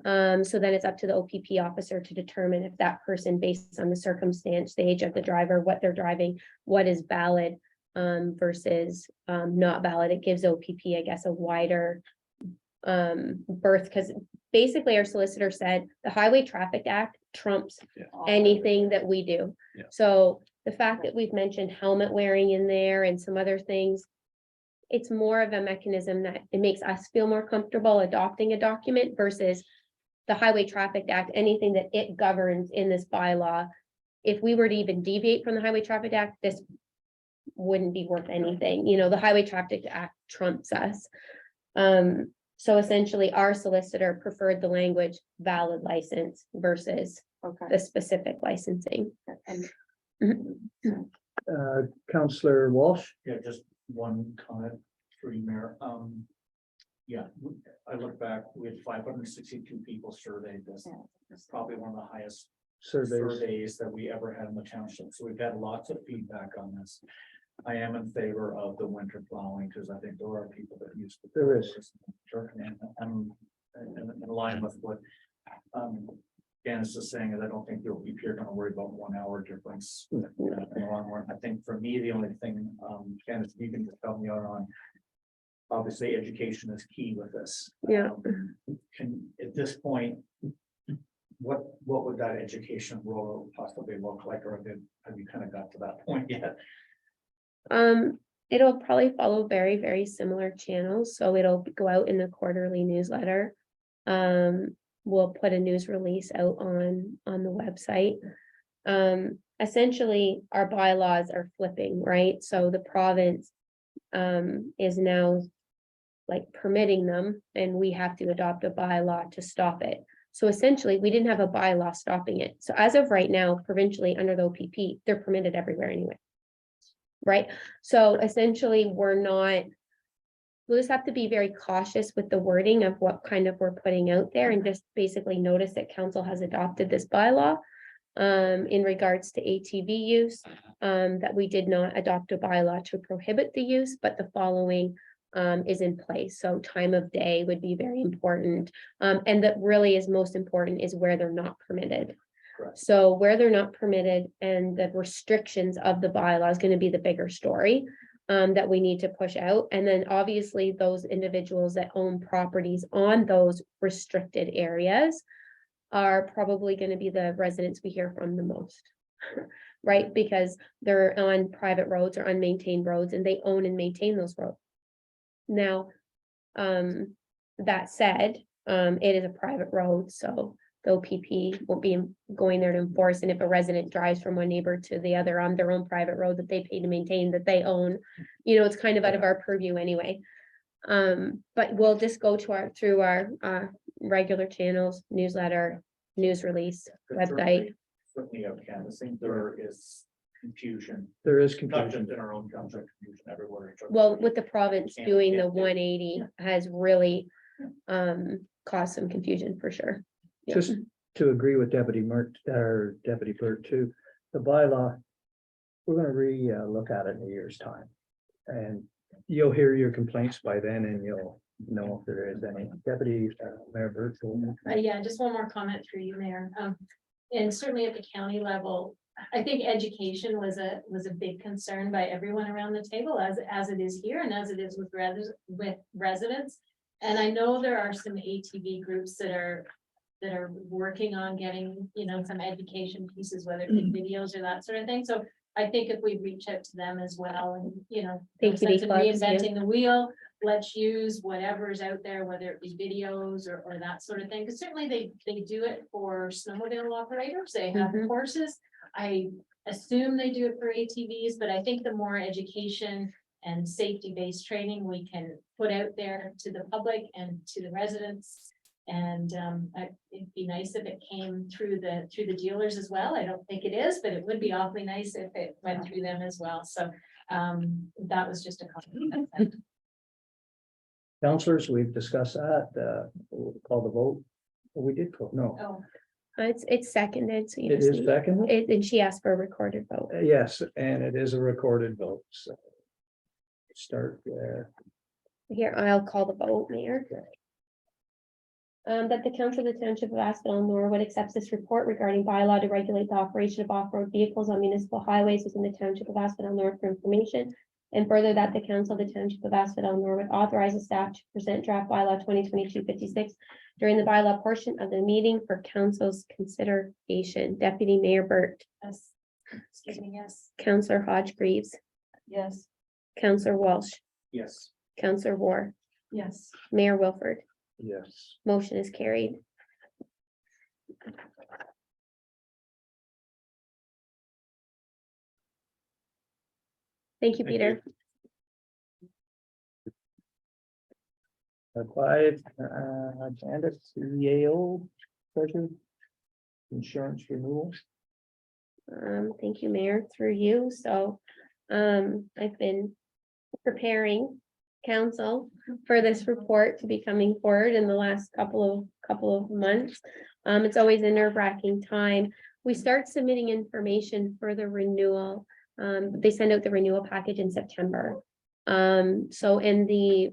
Alright. So then it's up to the OPP officer to determine if that person, based on the circumstance, the age of the driver, what they're driving, what is valid versus not valid. It gives OPP, I guess, a wider berth, because basically our solicitor said the Highway Traffic Act trumps anything that we do. Yeah. So the fact that we've mentioned helmet wearing in there and some other things, it's more of a mechanism that it makes us feel more comfortable adopting a document versus the Highway Traffic Act, anything that it governs in this bylaw. If we were to even deviate from the Highway Traffic Act, this wouldn't be worth anything. You know, the Highway Traffic Act trumps us. So essentially our solicitor preferred the language valid license versus okay. the specific licensing. And Counselor Walsh. Yeah, just one comment for you, Mayor. Yeah, I look back, we had 562 people surveyed this. It's probably one of the highest surveys that we ever had in the township. So we've had lots of feedback on this. I am in favor of the winter plowing because I think there are people that use. There is. And I'm in line with what Janice is saying, is I don't think you're gonna worry about 1 hour difference in the long run. I think for me, the only thing, Janice, you can just help me out on. Obviously, education is key with this. Yeah. Can, at this point, what would that education role possibly look like, or have you kind of got to that point yet? It'll probably follow very, very similar channels, so it'll go out in the quarterly newsletter. We'll put a news release out on the website. Essentially, our bylaws are flipping, right? So the province is now like permitting them, and we have to adopt a bylaw to stop it. So essentially, we didn't have a bylaw stopping it. So as of right now, provincially under the OPP, they're permitted everywhere anyway. Right? So essentially, we'll just have to be very cautious with the wording of what kind of we're putting out there, and just basically notice that council has adopted this bylaw in regards to ATV use, that we did not adopt a bylaw to prohibit the use, but the following is in place. So time of day would be very important. And that really is most important is where they're not permitted. Correct. So where they're not permitted and the restrictions of the bylaw is going to be the bigger story that we need to push out. And then obviously those individuals that own properties on those restricted areas are probably going to be the residents we hear from the most. Right? Because they're on private roads or unmaintained roads, and they own and maintain those roads. Now, that said, it is a private road, so the OPP won't be going there to enforce. And if a resident drives from one neighbor to the other on their own private road that they pay to maintain, that they own, it's kind of out of our purview anyway. But we'll just go to through our regular channels, newsletter, news release, website. Certainly, I think there is confusion, There is not confusion. just in our own township, confusion everywhere. Well, with the province Can't- doing the can't do. 180 has really caused some confusion for sure. Yeah. Just to agree with Deputy Burt too, the bylaw, we're gonna look at it in a year's time. And you'll hear your complaints by then and you'll know if there is any. Deputy Mayor Burt. Yeah, just one more comment through you, Mayor. And certainly at the county level, I think education was a big concern by everyone around the table, as it is here and as it is with residents. And I know there are some ATV groups that are working on getting, some education pieces, whether it be videos or that sort of thing. So I think if we reach out to them as well and, you know. Thank you, no sense in Clubs, yeah. Reinventing the wheel, let's use whatever's out there, whether it be videos or that sort of thing, because certainly they do it for snowmobile operators, they have the Mhm. courses. I assume they do it for ATVs, but I think the more education and safety-based training we can put out there to the public and to the residents. And it'd be nice if it came through the dealers as well. I don't think it is, but it would be awfully nice if it went through them as well. So that was just a comment. Councillors, we've discussed that, we'll call the vote. We did, no, Oh, It's seconded, so you it just is need, second. and she asked for a recorded vote. Yes, and it is a recorded vote, so. Start there. Here, I'll call the vote, Mayor. That the council of the township of Asphodel-Norwood accepts this report regarding bylaw to regulate the operation of off-road vehicles on municipal highways within the township of Asphodel-Norwood for information. And further that the council of the township of Asphodel-Norwood authorizes staff to present draft bylaw 2022-56 during the bylaw portion of the meeting for council's consideration. Deputy Mayor Burt, yes. Excuse me, yes. Councillor Hodge Greaves, Yes. Councillor Walsh, Yes. Councillor War, Yes. Mayor Wilford. Yes. Motion is carried. Thank you, Thank Peter. Five, agenda CAO treasurer. Insurance renewal. Thank you, Mayor, through you. So, I've been preparing council for this report to be coming forward in the last couple of months. It's always a nerve-wracking time. We start submitting information for the renewal. They send out the renewal package in September. So in the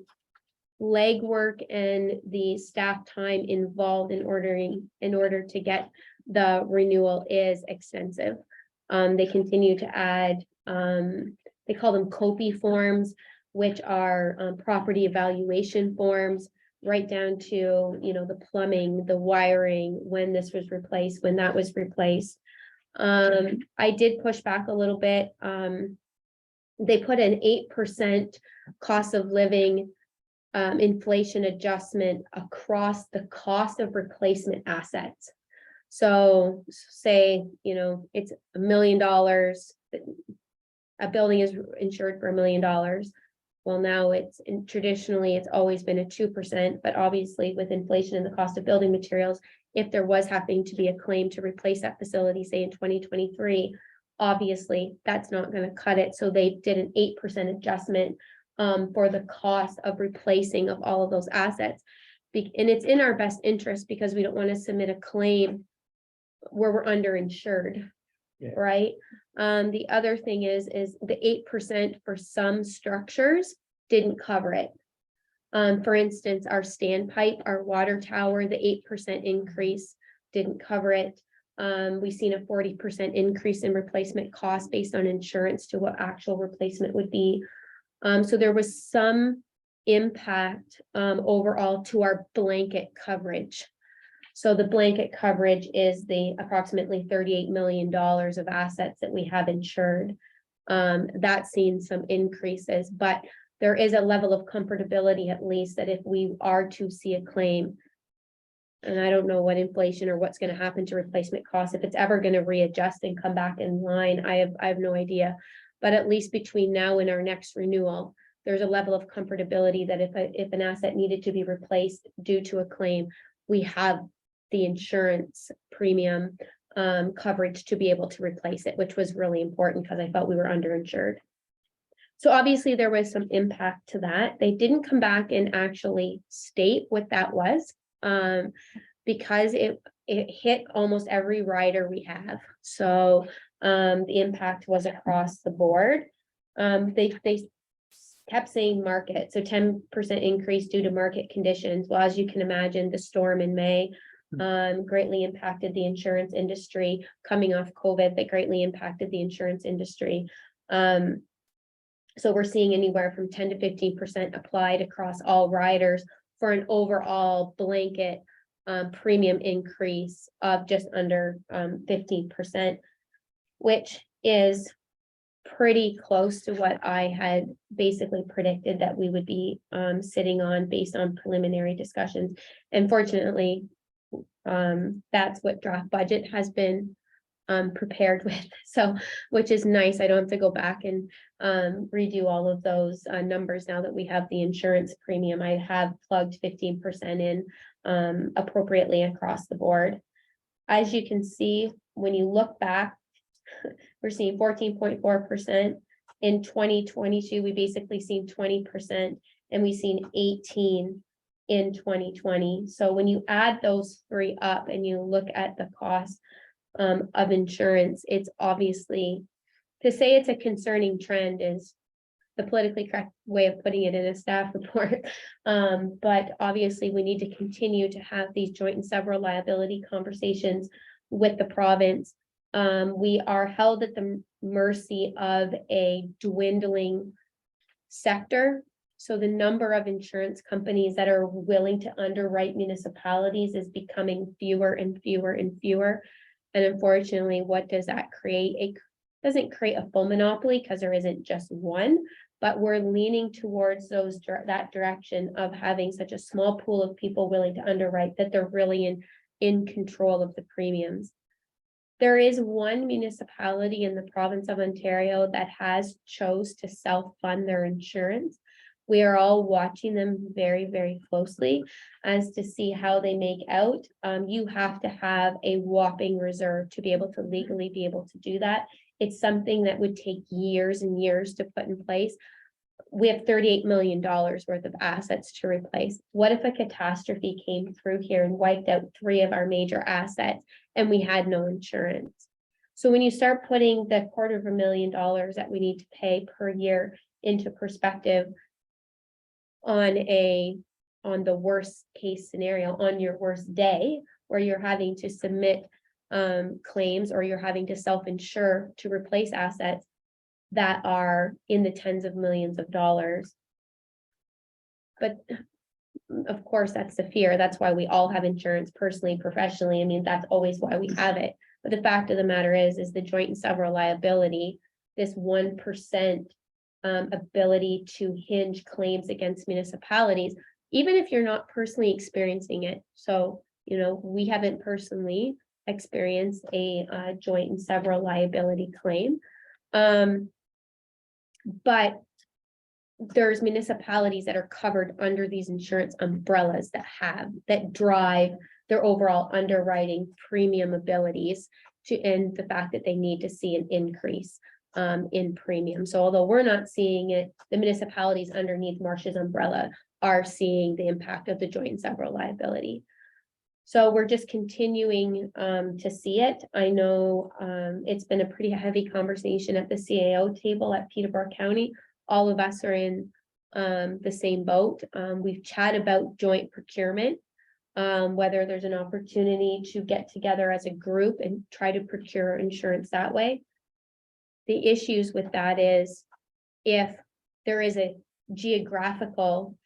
legwork and the staff time involved in order to get the renewal is extensive. They continue to add, they call them COPI forms, which are property evaluation forms, right down to, you know, the plumbing, the wiring, when this was replaced, when that was replaced. I did push back a little bit. They put an 8% cost of living inflation adjustment across the cost of replacement assets. So say, you know, it's $1 million. A building is insured for $1 million. Well, now traditionally it's always been a 2%, but obviously with inflation and the cost of building materials, if there was having to be a claim to replace that facility, say in 2023, obviously that's not going to cut it. So they did an 8% adjustment for the cost of replacing of all of those assets. And it's in our best interest because we don't want to submit a claim where we're underinsured, Yeah. right? The other thing is the 8% for some structures didn't cover it. For instance, our standpipe, our water tower, the 8% increase didn't cover it. We've seen a 40% increase in replacement costs based on insurance to what actual replacement would be. So there was some impact overall to our blanket coverage. So the blanket coverage is the approximately $38 million of assets that we have insured. That's seen some increases, but there is a level of comfortability, at least, that if we are to see a claim, and I don't know what inflation or what's going to happen to replacement costs, if it's ever going to readjust and come back in line, I have no idea. But at least between now and our next renewal, there's a level of comfortability that if an asset needed to be replaced due to a claim, we have the insurance premium coverage to be able to replace it, which was really important because I felt we were underinsured. So obviously there was some impact to that. They didn't come back and actually state what that was because it hit almost every rider we have. So the impact was across the board. They kept saying market, so 10% increase due to market conditions. Well, as you can imagine, the storm in May greatly impacted the insurance industry. Coming off COVID, that greatly impacted the insurance industry. So we're seeing anywhere from 10 to 15% applied across all riders for an overall blanket premium increase of just under 15%, which is pretty close to what I had basically predicted that we would be sitting on based on preliminary discussions. And fortunately, that's what draft budget has been prepared with. So, which is nice. I don't have to go back and redo all of those numbers now that we have the insurance premium. I have plugged 15% in appropriately across the board. As you can see, when you look back, we're seeing 14.4%. In 2022, we basically seen 20%, and we've seen 18 in 2020. So when you add those three up and you look at the cost of insurance, it's obviously, to say it's a concerning trend is the politically correct way of putting it in a staff report. But obviously we need to continue to have these joint and several liability conversations with the province. We are held at the mercy of a dwindling sector. So the number of insurance companies that are willing to underwrite municipalities is becoming fewer and fewer and fewer. And unfortunately, what does that create? It doesn't create a full monopoly because there isn't just one, but we're leaning towards that direction of having such a small pool of people willing to underwrite that they're really in control of the premiums. There is one municipality in the province of Ontario that has chose to self-fund their insurance. We are all watching them very, very closely as to see how they make out. You have to have a whopping reserve to be able to legally be able to do that. It's something that would take years and years to put in place. We have $38 million worth of assets to replace. What if a catastrophe came through here and wiped out 3 of our major assets and we had no insurance? So when you start putting the $250,000 that we need to pay per year into perspective, on the worst case scenario, on your worst day, where you're having to submit claims or you're having to self-insure to replace assets that are in the tens of millions of dollars. But of course, that's the fear. That's why we all have insurance personally, professionally. I mean, that's always why we have it. But the fact of the matter is the joint and several liability, this 1% ability to hinge claims against municipalities, even if you're not personally experiencing it. So, you know, we haven't personally experienced a joint and several liability claim. But there's municipalities that are covered under these insurance umbrellas that drive their overall underwriting premium abilities and the fact that they need to see an increase in premium. So although we're not seeing it, the municipalities underneath Marsh's umbrella are seeing the impact of the joint and several liability. So we're just continuing to see it. I know it's been a pretty heavy conversation at the CAO table at Peterborough County. All of us are in the same boat. We've chatted about joint procurement, whether there's an opportunity to get together as a group and try to procure insurance that way. The issues with that is if there is a geographical,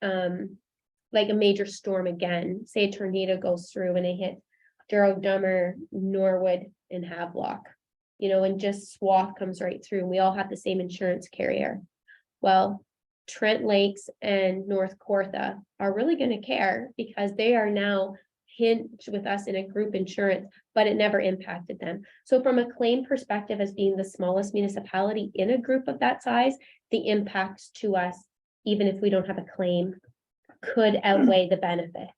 like a major storm again, say a tornado goes through and it hit Durrow, Dummer, Norwood, and Havelock, you know, and just swath comes right through, and we all have the same insurance carrier. Well, Trent Lakes and North Kawartha are really going to care because they are now hinged with us in a group insurance, but it never impacted them. So from a claim perspective, as being the smallest municipality in a group of that size, the impacts to us, even if we don't have a claim, could outweigh the benefits.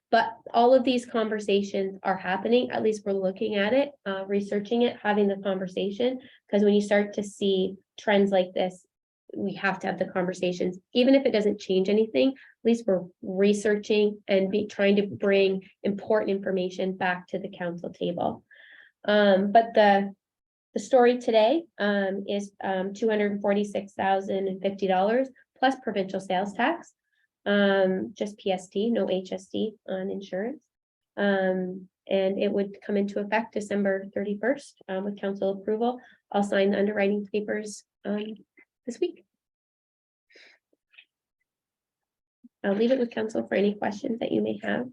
But all of these conversations are happening. At least we're looking at it, researching it, having the conversation, because when you start to see trends like this, we have to have the conversations, even if it doesn't change anything. At least we're researching and trying to bring important information back to the council table. But the story today is $246,050 plus provincial sales tax, just PST, no HST on insurance. And it would come into effect December 31st with council approval. I'll sign the underwriting papers this week. I'll leave it with council for any questions that you may have.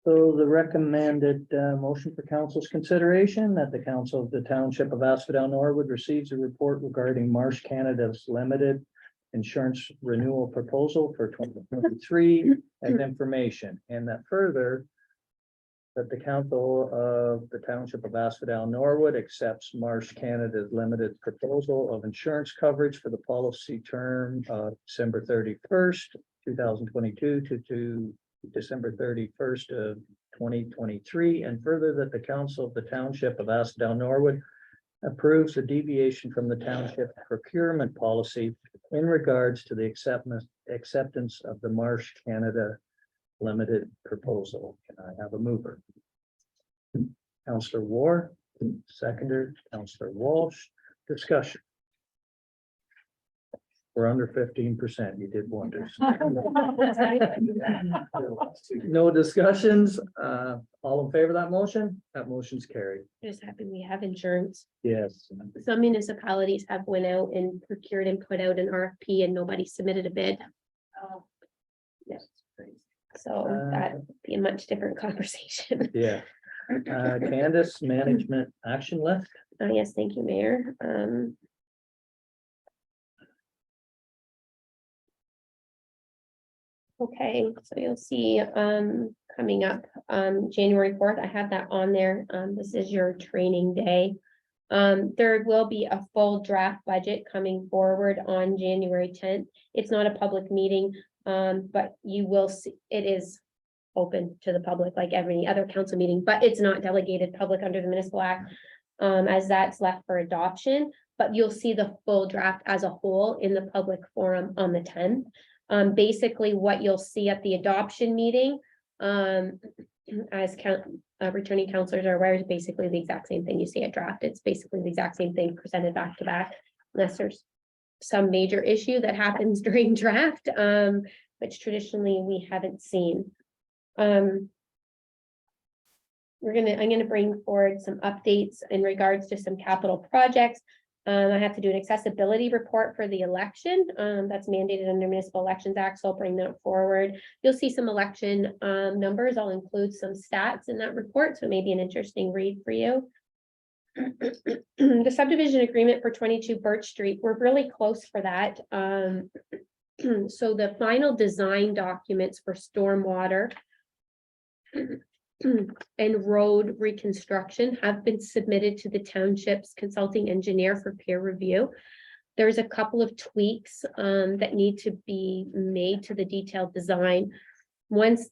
So the recommended motion for council's consideration that the council of the township of Asphodel-Norwood receives a report regarding Marsh Canada's limited insurance renewal proposal for 2023 as information, and that further that the council of the township of Asphodel-Norwood accepts Marsh Canada's limited proposal of insurance coverage for the policy term of December 31st, 2022 to December 31st of 2023, and further that the council of the township of Asphodel-Norwood approves a deviation from the township procurement policy in regards to the acceptance of the Marsh Canada limited proposal. Can I have a mover? Councillor War, seconder, Councillor Walsh, discussion. We're under 15%. You did wonders. No discussions. All in favor of that motion? That motion's carried. Just happy we have insurance. Yes. Some municipalities have went out and procured and put out an RFP and nobody submitted a bid. Oh, Yes. So that'd be a much different conversation. Yeah. Candace, management action list. Yes, thank you, Mayor. Okay, so you'll see, coming up, January 4th, I have that on there. This is your training day. There will be a full draft budget coming forward on January 10th. It's not a public meeting, but you will see, it is open to the public like every other council meeting, but it's not delegated public under the Municipal Act, as that's left for adoption. But you'll see the full draft as a whole in the public forum on the 10th. Basically what you'll see at the adoption meeting, as returning counselors are aware, is basically the exact same thing you see at draft. It's basically the exact same thing presented back to back, unless there's some major issue that happens during draft, which traditionally we haven't seen. I'm gonna bring forward some updates in regards to some capital projects. I have to do an accessibility report for the election, that's mandated under Municipal Elections Act, so I'll bring that forward. You'll see some election numbers. I'll include some stats in that report, so it may be an interesting read for you. The subdivision agreement for 22 Birch Street, we're really close for that. So the final design documents for stormwater and road reconstruction have been submitted to the township's consulting engineer for peer review. There's a couple of tweaks that need to be made to the detailed design. Once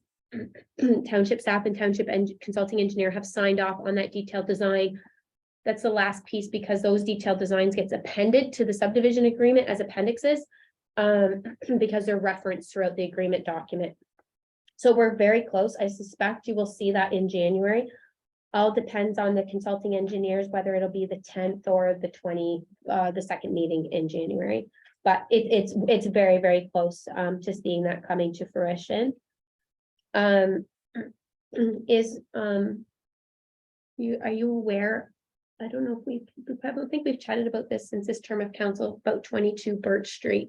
township staff and township consulting engineer have signed off on that detailed design, that's the last piece, because those detailed designs gets appended to the subdivision agreement as appendixes, because they're referenced throughout the agreement document. So we're very close. I suspect you will see that in January. All depends on the consulting engineers, whether it'll be the 10th or the second meeting in January. But it's very, very close to seeing that coming to fruition. Are you aware? I don't know if I don't think we've chatted about this since this term of council, about 22 Birch Street.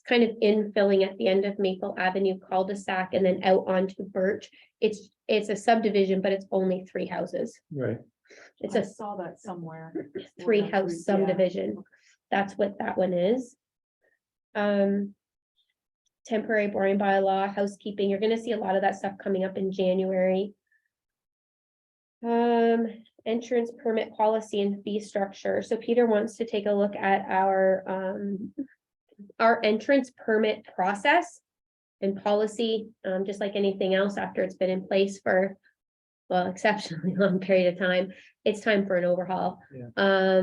Kind of infilling at the end of Maple Avenue cul-de-sac and then out onto Birch. It's a subdivision, but it's only 3 houses. Right. It's I a saw that somewhere. 3-house subdivision. That's what that one is. Temporary boring bylaw, housekeeping. You're gonna see a lot of that stuff coming up in January. Entrance permit policy and fee structure. So Peter wants to take a look at our entrance permit process and policy, just like anything else, after it's been in place for, well, exceptionally long period of time, it's time for an overhaul. Yeah.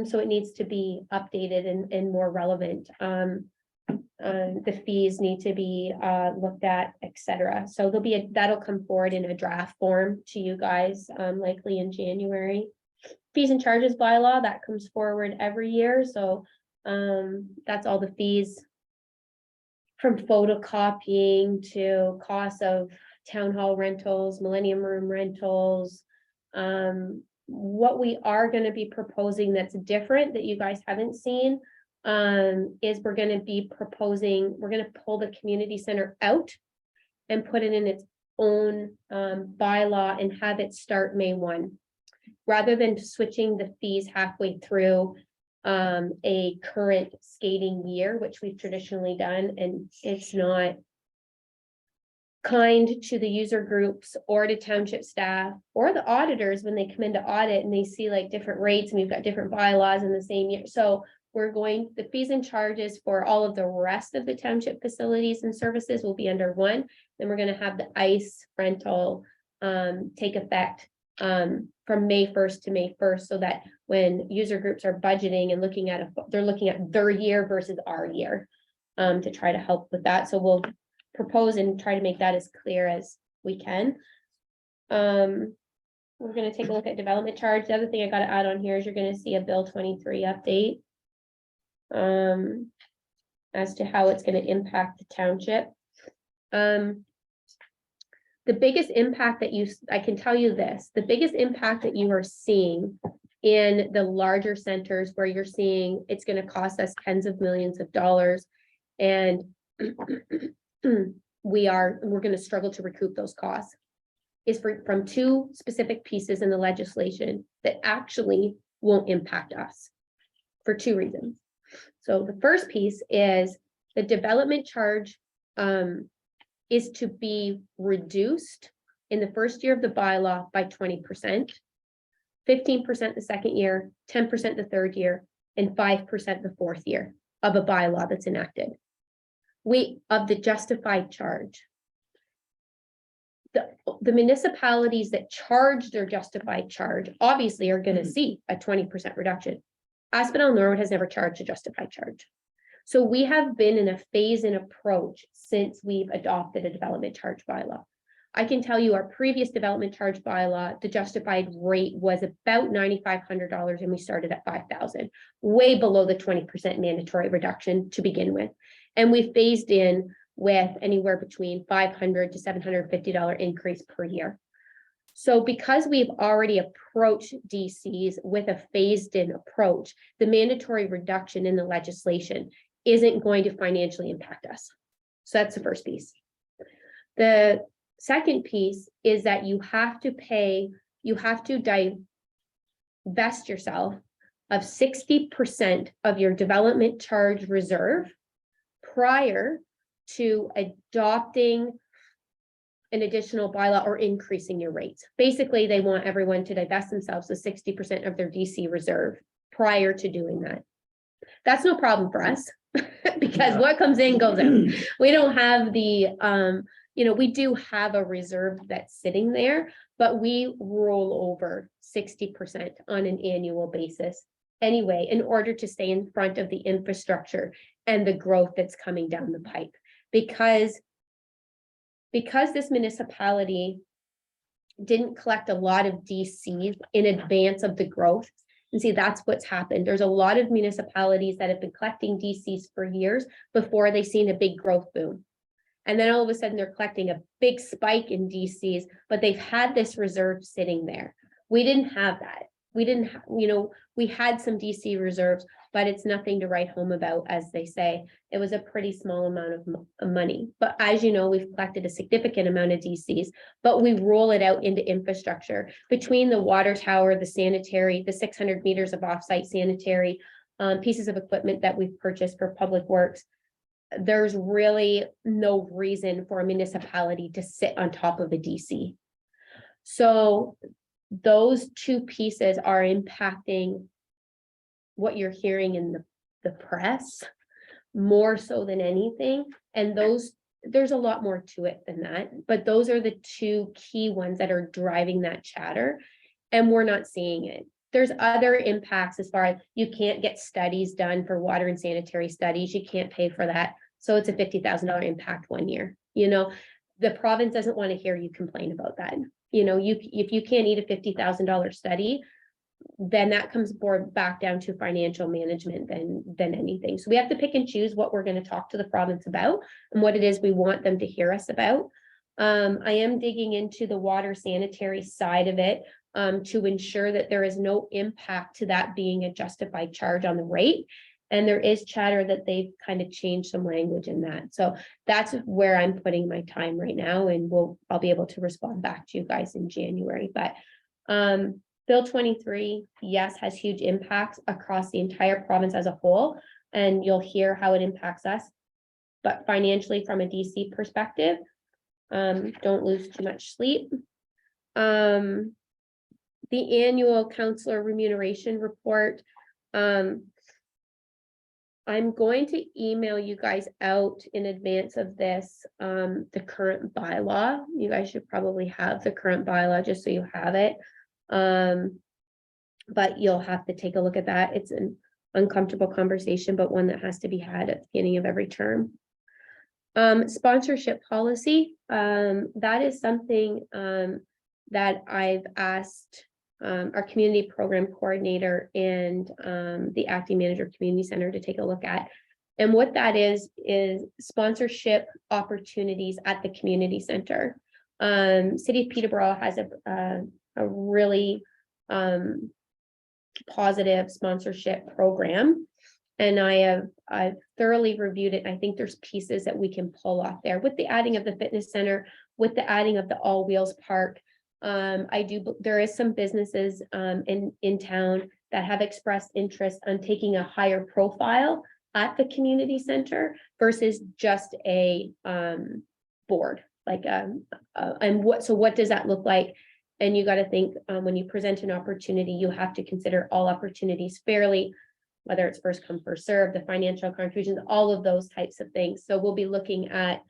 So it needs to be updated and more relevant. The fees need to be looked at, etc. So that'll come forward in a draft form to you guys, likely in January. Fees and charges bylaw, that comes forward every year, so that's all the fees from photocopying to costs of town hall rentals, Millennium Room rentals. What we are going to be proposing that's different that you guys haven't seen is we're going to pull the community center out and put it in its own bylaw and have it start May 1. Rather than switching the fees halfway through a current skating year, which we've traditionally done, and it's not kind to the user groups or to township staff or the auditors when they come in to audit and they see like different rates and we've got different bylaws in the same year. So the fees and charges for all of the rest of the township facilities and services will be under one. Then we're going to have the ice rental take effect from May 1st to May 1st, so that when user groups are budgeting and they're looking at their year versus our year to try to help with that. So we'll propose and try to make that as clear as we can. We're going to take a look at development charge. The other thing I got to add on here is you're going to see a Bill 23 update as to how it's going to impact the township. The biggest impact I can tell you this, the biggest impact that you are seeing in the larger centers where you're seeing it's going to cost us tens of millions of dollars, and we're going to struggle to recoup those costs, is from two specific pieces in the legislation that actually won't impact us for two reasons. So the first piece is the development charge is to be reduced in the first year of the bylaw by 20%, 15% the second year, 10% the third year, and 5% the fourth year of a bylaw that's enacted. Of the justified charge. The municipalities that charge their justified charge obviously are going to see a 20% reduction. Asphodel-Norwood has never charged a justified charge. So we have been in a phase-in approach since we've adopted a development charge bylaw. I can tell you our previous development charge bylaw, the justified rate was about $9,500 and we started at $5,000, way below the 20% mandatory reduction to begin with. And we phased in with anywhere between $500 to $750 increase per year. So because we've already approached DCs with a phased in approach, the mandatory reduction in the legislation isn't going to financially impact us. So that's the first piece. The second piece is that you have to divest yourself of 60% of your development charge reserve prior to adopting an additional bylaw or increasing your rates. Basically, they want everyone to divest themselves of 60% of their DC reserve prior to doing that. That's no problem for us because what comes in goes out. We don't have the, we do have a reserve that's sitting there, but we roll over 60% on an annual basis anyway, in order to stay in front of the infrastructure and the growth that's coming down the pipe. Because this municipality didn't collect a lot of DCs in advance of the growth. And see, that's what's happened. There's a lot of municipalities that have been collecting DCs for years before they've seen a big growth boom. And then all of a sudden they're collecting a big spike in DCs, but they've had this reserve sitting there. We didn't have that. We didn't, we had some DC reserves, but it's nothing to write home about, as they say. It was a pretty small amount of money. But as you know, we've collected a significant amount of DCs, but we roll it out into infrastructure between the water tower, the sanitary, the 600 meters of offsite sanitary, pieces of equipment that we've purchased for public works. There's really no reason for a municipality to sit on top of a DC. So those two pieces are impacting what you're hearing in the press more so than anything. And there's a lot more to it than that, but those are the two key ones that are driving that chatter, and we're not seeing it. There's other impacts as far as you can't get studies done for water and sanitary studies. You can't pay for that. So it's a $50,000 impact 1 year. The province doesn't want to hear you complain about that. If you can't eat a $50,000 study, then that comes back down to financial management than anything. So we have to pick and choose what we're going to talk to the province about and what it is we want them to hear us about. I am digging into the water sanitary side of it to ensure that there is no impact to that being a justified charge on the rate. And there is chatter that they've kind of changed some language in that. So that's where I'm putting my time right now, and I'll be able to respond back to you guys in January, but Bill 23, yes, has huge impacts across the entire province as a whole, and you'll hear how it impacts us. But financially, from a DC perspective, don't lose too much sleep. The annual counselor remuneration report. I'm going to email you guys out in advance of this, the current bylaw. You guys should probably have the current bylaw just so you have it. But you'll have to take a look at that. It's an uncomfortable conversation, but one that has to be had at the beginning of every term. Sponsorship policy, that is something that I've asked our community program coordinator and the acting manager of community center to take a look at. And what that is sponsorship opportunities at the community center. City of Peterborough has a really positive sponsorship program. And I've thoroughly reviewed it. I think there's pieces that we can pull off there with the adding of the fitness center, with the adding of the all wheels park. There is some businesses in town that have expressed interest on taking a higher profile at the community center versus just a board. Like and what does that look like? And you got to think when you present an opportunity, you have to consider all opportunities fairly, whether it's first come, first serve, the financial contributions, all of those types of things. So we'll be looking at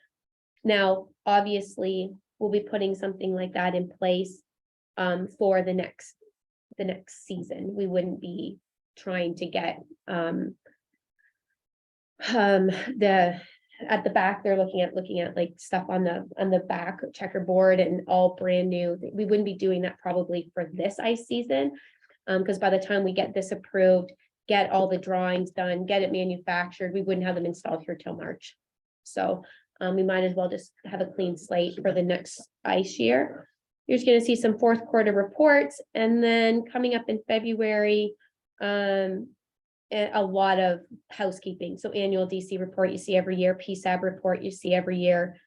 now, obviously, we'll be putting something like that in place for the next season. We wouldn't be trying to get at the back, they're looking at like stuff on the back checkerboard and all brand new. We wouldn't be doing that probably for this ice season. Because by the time we get this approved, get all the drawings done, get it manufactured, we wouldn't have them installed here till March. So we might as well just have a clean slate for the next ice year. You're just going to see some fourth quarter reports, and then coming up in February, a lot of housekeeping. So annual DC report you see every year, PSAB report you see every year,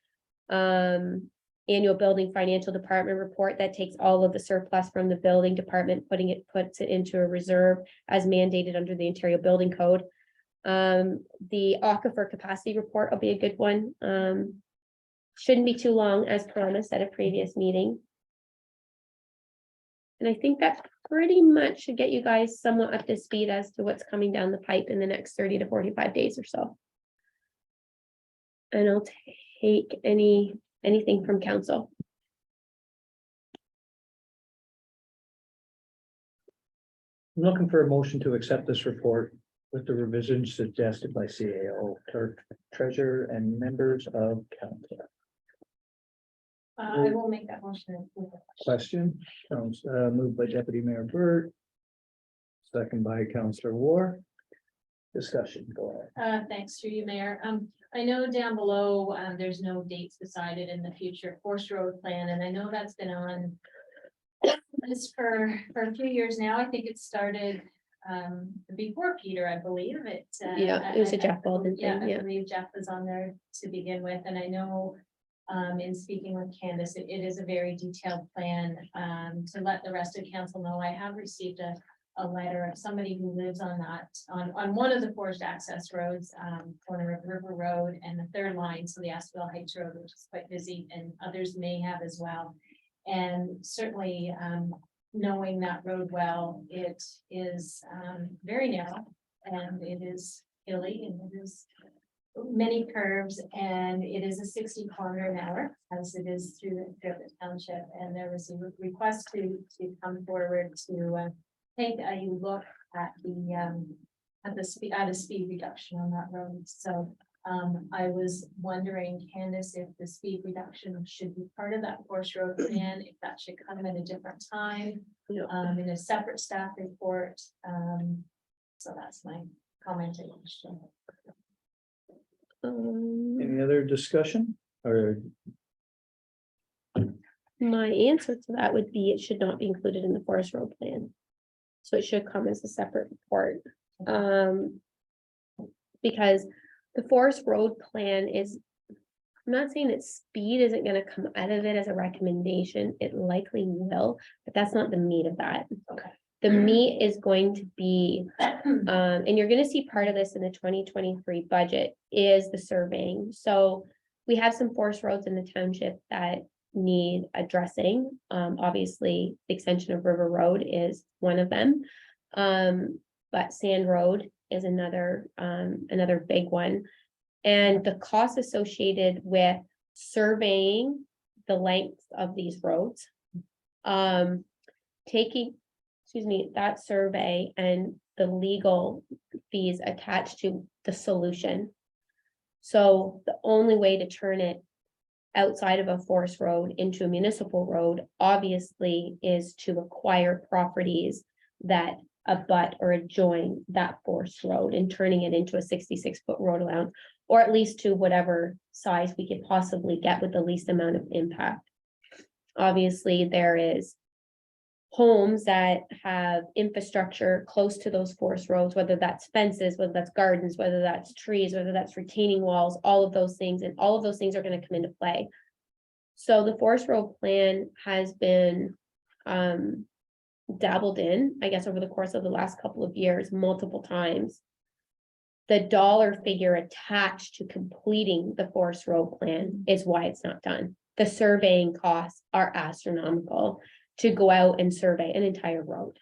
annual building financial department report that takes all of the surplus from the building department, puts it into a reserve as mandated under the Ontario Building Code. The aquifer capacity report will be a good one. Shouldn't be too long as promised at a previous meeting. And I think that pretty much should get you guys somewhat up to speed as to what's coming down the pipe in the next 30 to 45 days or so. And I'll take anything from council. I'm looking for a motion to accept this report with the revisions suggested by CAO, clerk, treasurer, and members of council. I will make that motion. Question, moved by Deputy Mayor Burt. Second by Councillor War. Discussion, go ahead. Thanks through you, Mayor. I know down below, there's no dates decided in the future forest road plan, and I know that's been on this for a few years now. I think it started before Peter, I believe it. Yeah, it was a Jeff Baldwin Yeah, thing. I Yeah. believe Jeff was on there to begin with, and I know in speaking with Candace, it is a very detailed plan. To let the rest of council know, I have received a letter of somebody who lives on that, on one of the forest access roads, corner of River Road and the third line, so the Asphodel Heights Road, which is quite busy, and others may have as well. And certainly, knowing that road well, it is very narrow, and it is hilly, and it is many curves, and it is a 60-kilometer-an-hour as it is through the township. And there was a request to come forward to take a look at the speed reduction on that road. So I was wondering, Candace, if the speed reduction should be part of that forest road plan, if that should come at a different time, in a separate staff report. So that's my comment and question. Any other discussion or? My answer to that would be it should not be included in the forest road plan. So it should come as a separate report. because the forest road plan is. I'm not saying that speed isn't gonna come out of it as a recommendation, it likely will, but that's not the meat of that. Okay. The meat is going to be, and you're gonna see part of this in the 2023 budget, is the surveying. So we have some forest roads in the township that need addressing. Obviously, the extension of River Road is one of them. But Sand Road is another big one. And the costs associated with surveying the length of these roads. Taking, that survey and the legal fees attached to the solution. So the only way to turn it outside of a forest road into a municipal road, obviously, is to acquire properties that abut or adjoin that forest road and turning it into a 66-foot road allowance, or at least to whatever size we could possibly get with the least amount of impact. Obviously, there is homes that have infrastructure close to those forest roads, whether that's fences, whether that's gardens, whether that's trees, whether that's retaining walls, all of those things, and all of those things are going to come into play. So the forest road plan has been dabbled in, I guess, over the course of the last couple of years, multiple times. The dollar figure attached to completing the forest road plan is why it's not done. The surveying costs are astronomical to go out and survey an entire road,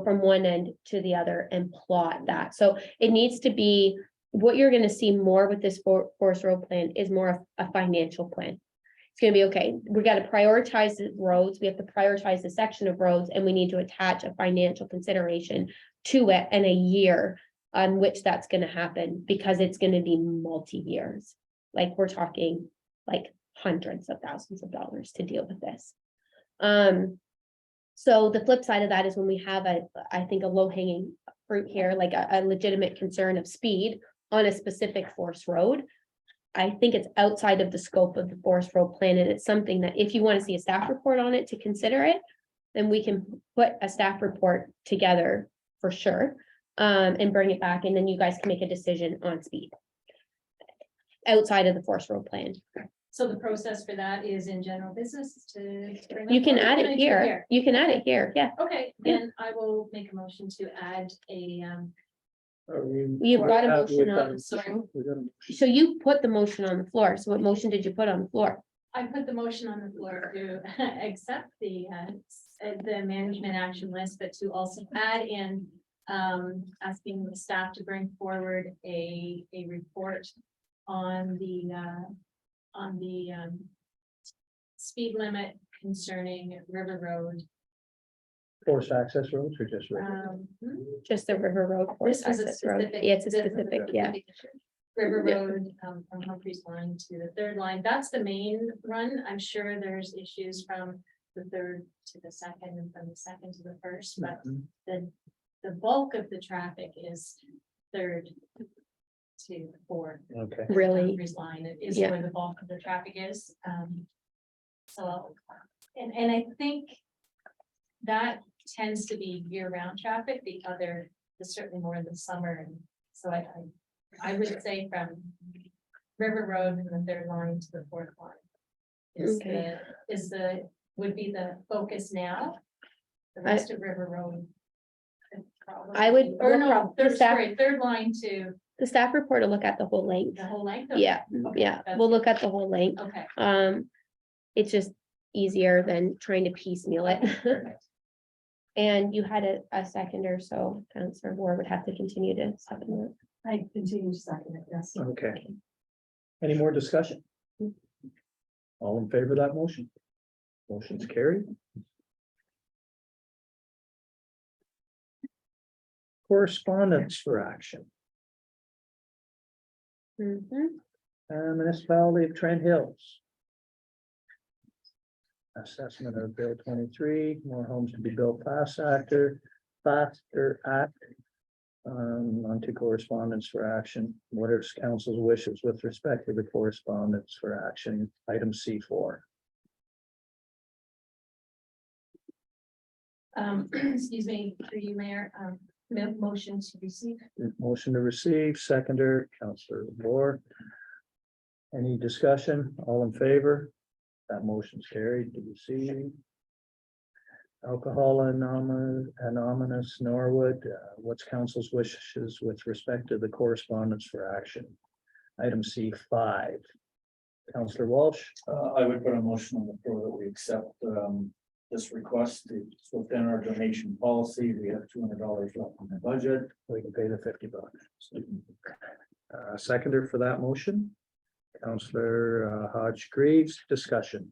from one end to the other and plot that. So it needs to be, what you're going to see more with this forest road plan is more of a financial plan. It's going to be, okay, we got to prioritize the roads. We have to prioritize the section of roads, and we need to attach a financial consideration to it and a year on which that's going to happen, because it's going to be multi-years. Like, we're talking like hundreds of thousands of dollars to deal with this. So the flip side of that is when we have I think a low-hanging fruit here, like a legitimate concern of speed on a specific forest road. I think it's outside of the scope of the forest road plan, and it's something that if you want to see a staff report on it to consider it, then we can put a staff report together for sure, and bring it back, and then you guys can make a decision on speed outside of the forest road plan. So the process for that is in general business to. bring You that can forward? add Can I it do here. You can add it here. Yeah. Okay, then I will make a motion to add a, You've got a We've motion got on, a- so we've got a- so you put the motion on the floor. So what motion did you put on the floor? I put the motion on the floor to accept the management action list, but to also add in asking the staff to bring forward a report on the speed limit concerning River Road. Forced access roads or just. regular? Just the River Road. This Forest is a Access Road. specific. Yeah, it's a this is specific, a yeah. specific issue. River Yeah. Road, from Humphreys line to the third line, that's the main run. I'm sure there's issues from the third to the second and from the second to the first, but the bulk of the traffic is third to fourth. Okay. Really? Humphreys line is Yeah. where the bulk of the traffic is. So, and I think that tends to be year-round traffic. The other is certainly more in the summer. And so I would say from River Road from the third line to the fourth line Okay. would be the focus now. The rest of River Road. I would- Or no, the staff- third line to The staff report will look at the whole length. the whole length. Okay. Yeah, Okay, yeah, that's- we'll look at the whole length. Okay. It's just easier than trying to piecemeal it. Perfect. And you had a seconder, so Councillor Moore would have to continue to second that. I continue to second it, yes. Okay. Any more discussion? All in favor of that motion? Motion's carried. Correspondence for action. Mhm. Municipality of Trent Hills. Assessment of Bill 23, more homes to be built faster act. On to correspondence for action. What is council's wishes with respect to the correspondence for action? Item C4. Excuse me, through you, Mayor, Motion to receive. Motion to receive, seconder, Counselor Moore. Any discussion? All in favor? That motion's carried to receive. Alcohol Anonymous Norwood, what's council's wishes with respect to the correspondence for action? Item C5. Counselor Walsh, I would put a motion on the floor that we accept, this request. It's within our donation policy. We have $200 left in the budget. we can pay the $50. Seconder for that motion. Counselor Hodge Greaves, discussion.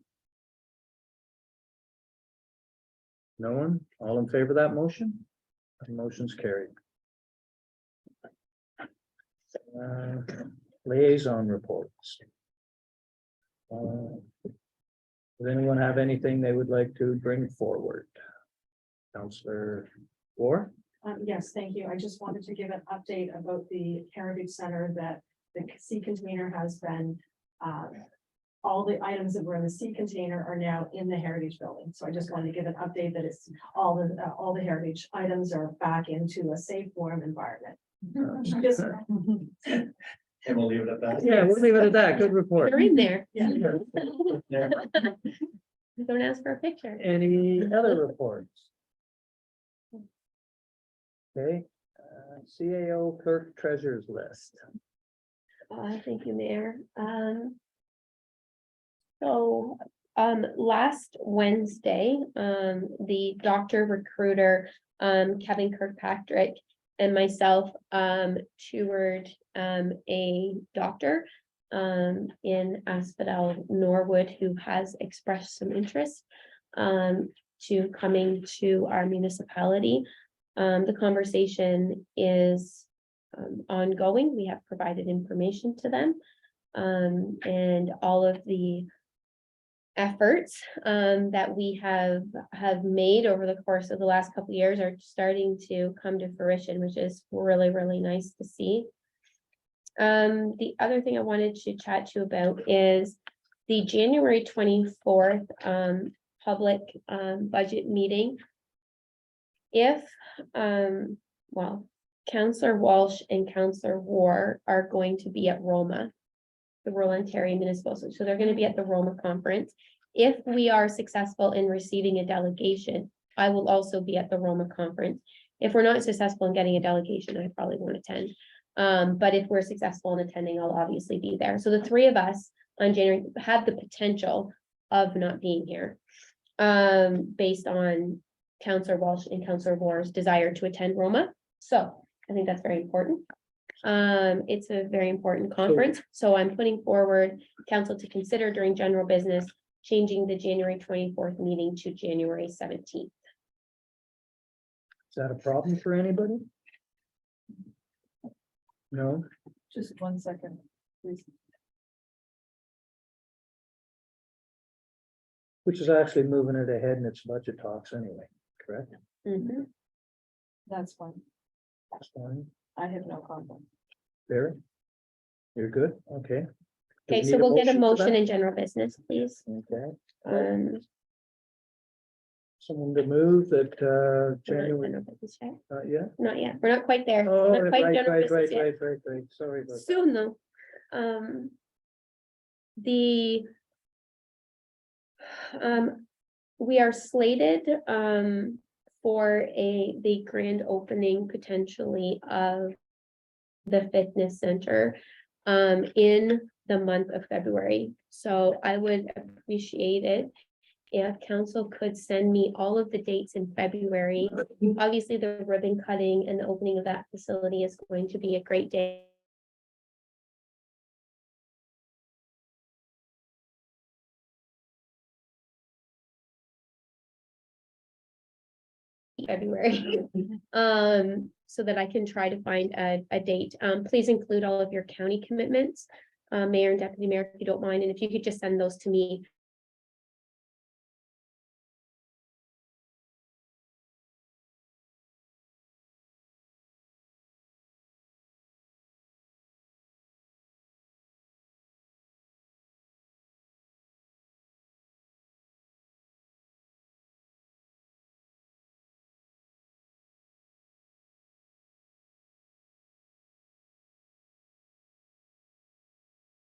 No one? All in favor of that motion? The motion's carried. Liaison reports. Does anyone have anything they would like to bring forward? Counselor Moore? Yes, thank you. I just wanted to give an update about the Heritage Center that the sea container has been, all the items that were in the sea container are now in the Heritage Building. So I just wanted to give an update that it's all the Heritage items are back into a safe, warm environment. Just- And we'll leave it at that. Yeah, we'll leave it at that. Good report. They're in there. Yeah. Don't ask for a picture. Any other reports? Okay, CAO clerk treasurer's list. Thank you, Mayor. Last Wednesday, the doctor recruiter, Kevin Kirkpatrick and myself, toured, a doctor, in Asphodel-Norwood who has expressed some interest, to coming to our municipality. The conversation is ongoing. We have provided information to them. And all of the efforts that we have made over the course of the last couple of years are starting to come to fruition, which is really, really nice to see. The other thing I wanted to chat to you about is the January 24th public budget meeting. If Councillor Walsh and Councillor War are going to be at Roma, the Rural Ontario Municipal, so they're going to be at the Roma conference. If we are successful in receiving a delegation, I will also be at the Roma conference. If we're not successful in getting a delegation, I probably won't attend. But if we're successful in attending, I'll obviously be there. So the three of us on January have the potential of not being here, based on Councillor Walsh and Councillor War's desire to attend Roma. So I think that's very important. It's a very important conference, so I'm putting forward council to consider during general business, changing the January 24th meeting to January 17th. Is that a problem for anybody? No? Just 1 second, please. Which is actually moving it ahead in its budget talks anyway, correct? Mhm. That's fine. That's fine. I have no comment. Barry? You're good? Okay. Do we Okay, so need we'll get a for motion that? in general business, please. Okay, We're someone to move that, not in January, general business yet. yeah? Not yet, we're not quite there. Oh, Not right, quite right, general right, business yet. right, sorry about that. Soon though. We are slated, for the grand opening potentially of the fitness center, in the month of February. So I would appreciate it if council could send me all of the dates in February. Obviously, the ribbon cutting and the opening of that facility is going to be a great day. February, so that I can try to find a date. Please include all of your county commitments, mayor and deputy mayor, if you don't mind, and if you could just send those to me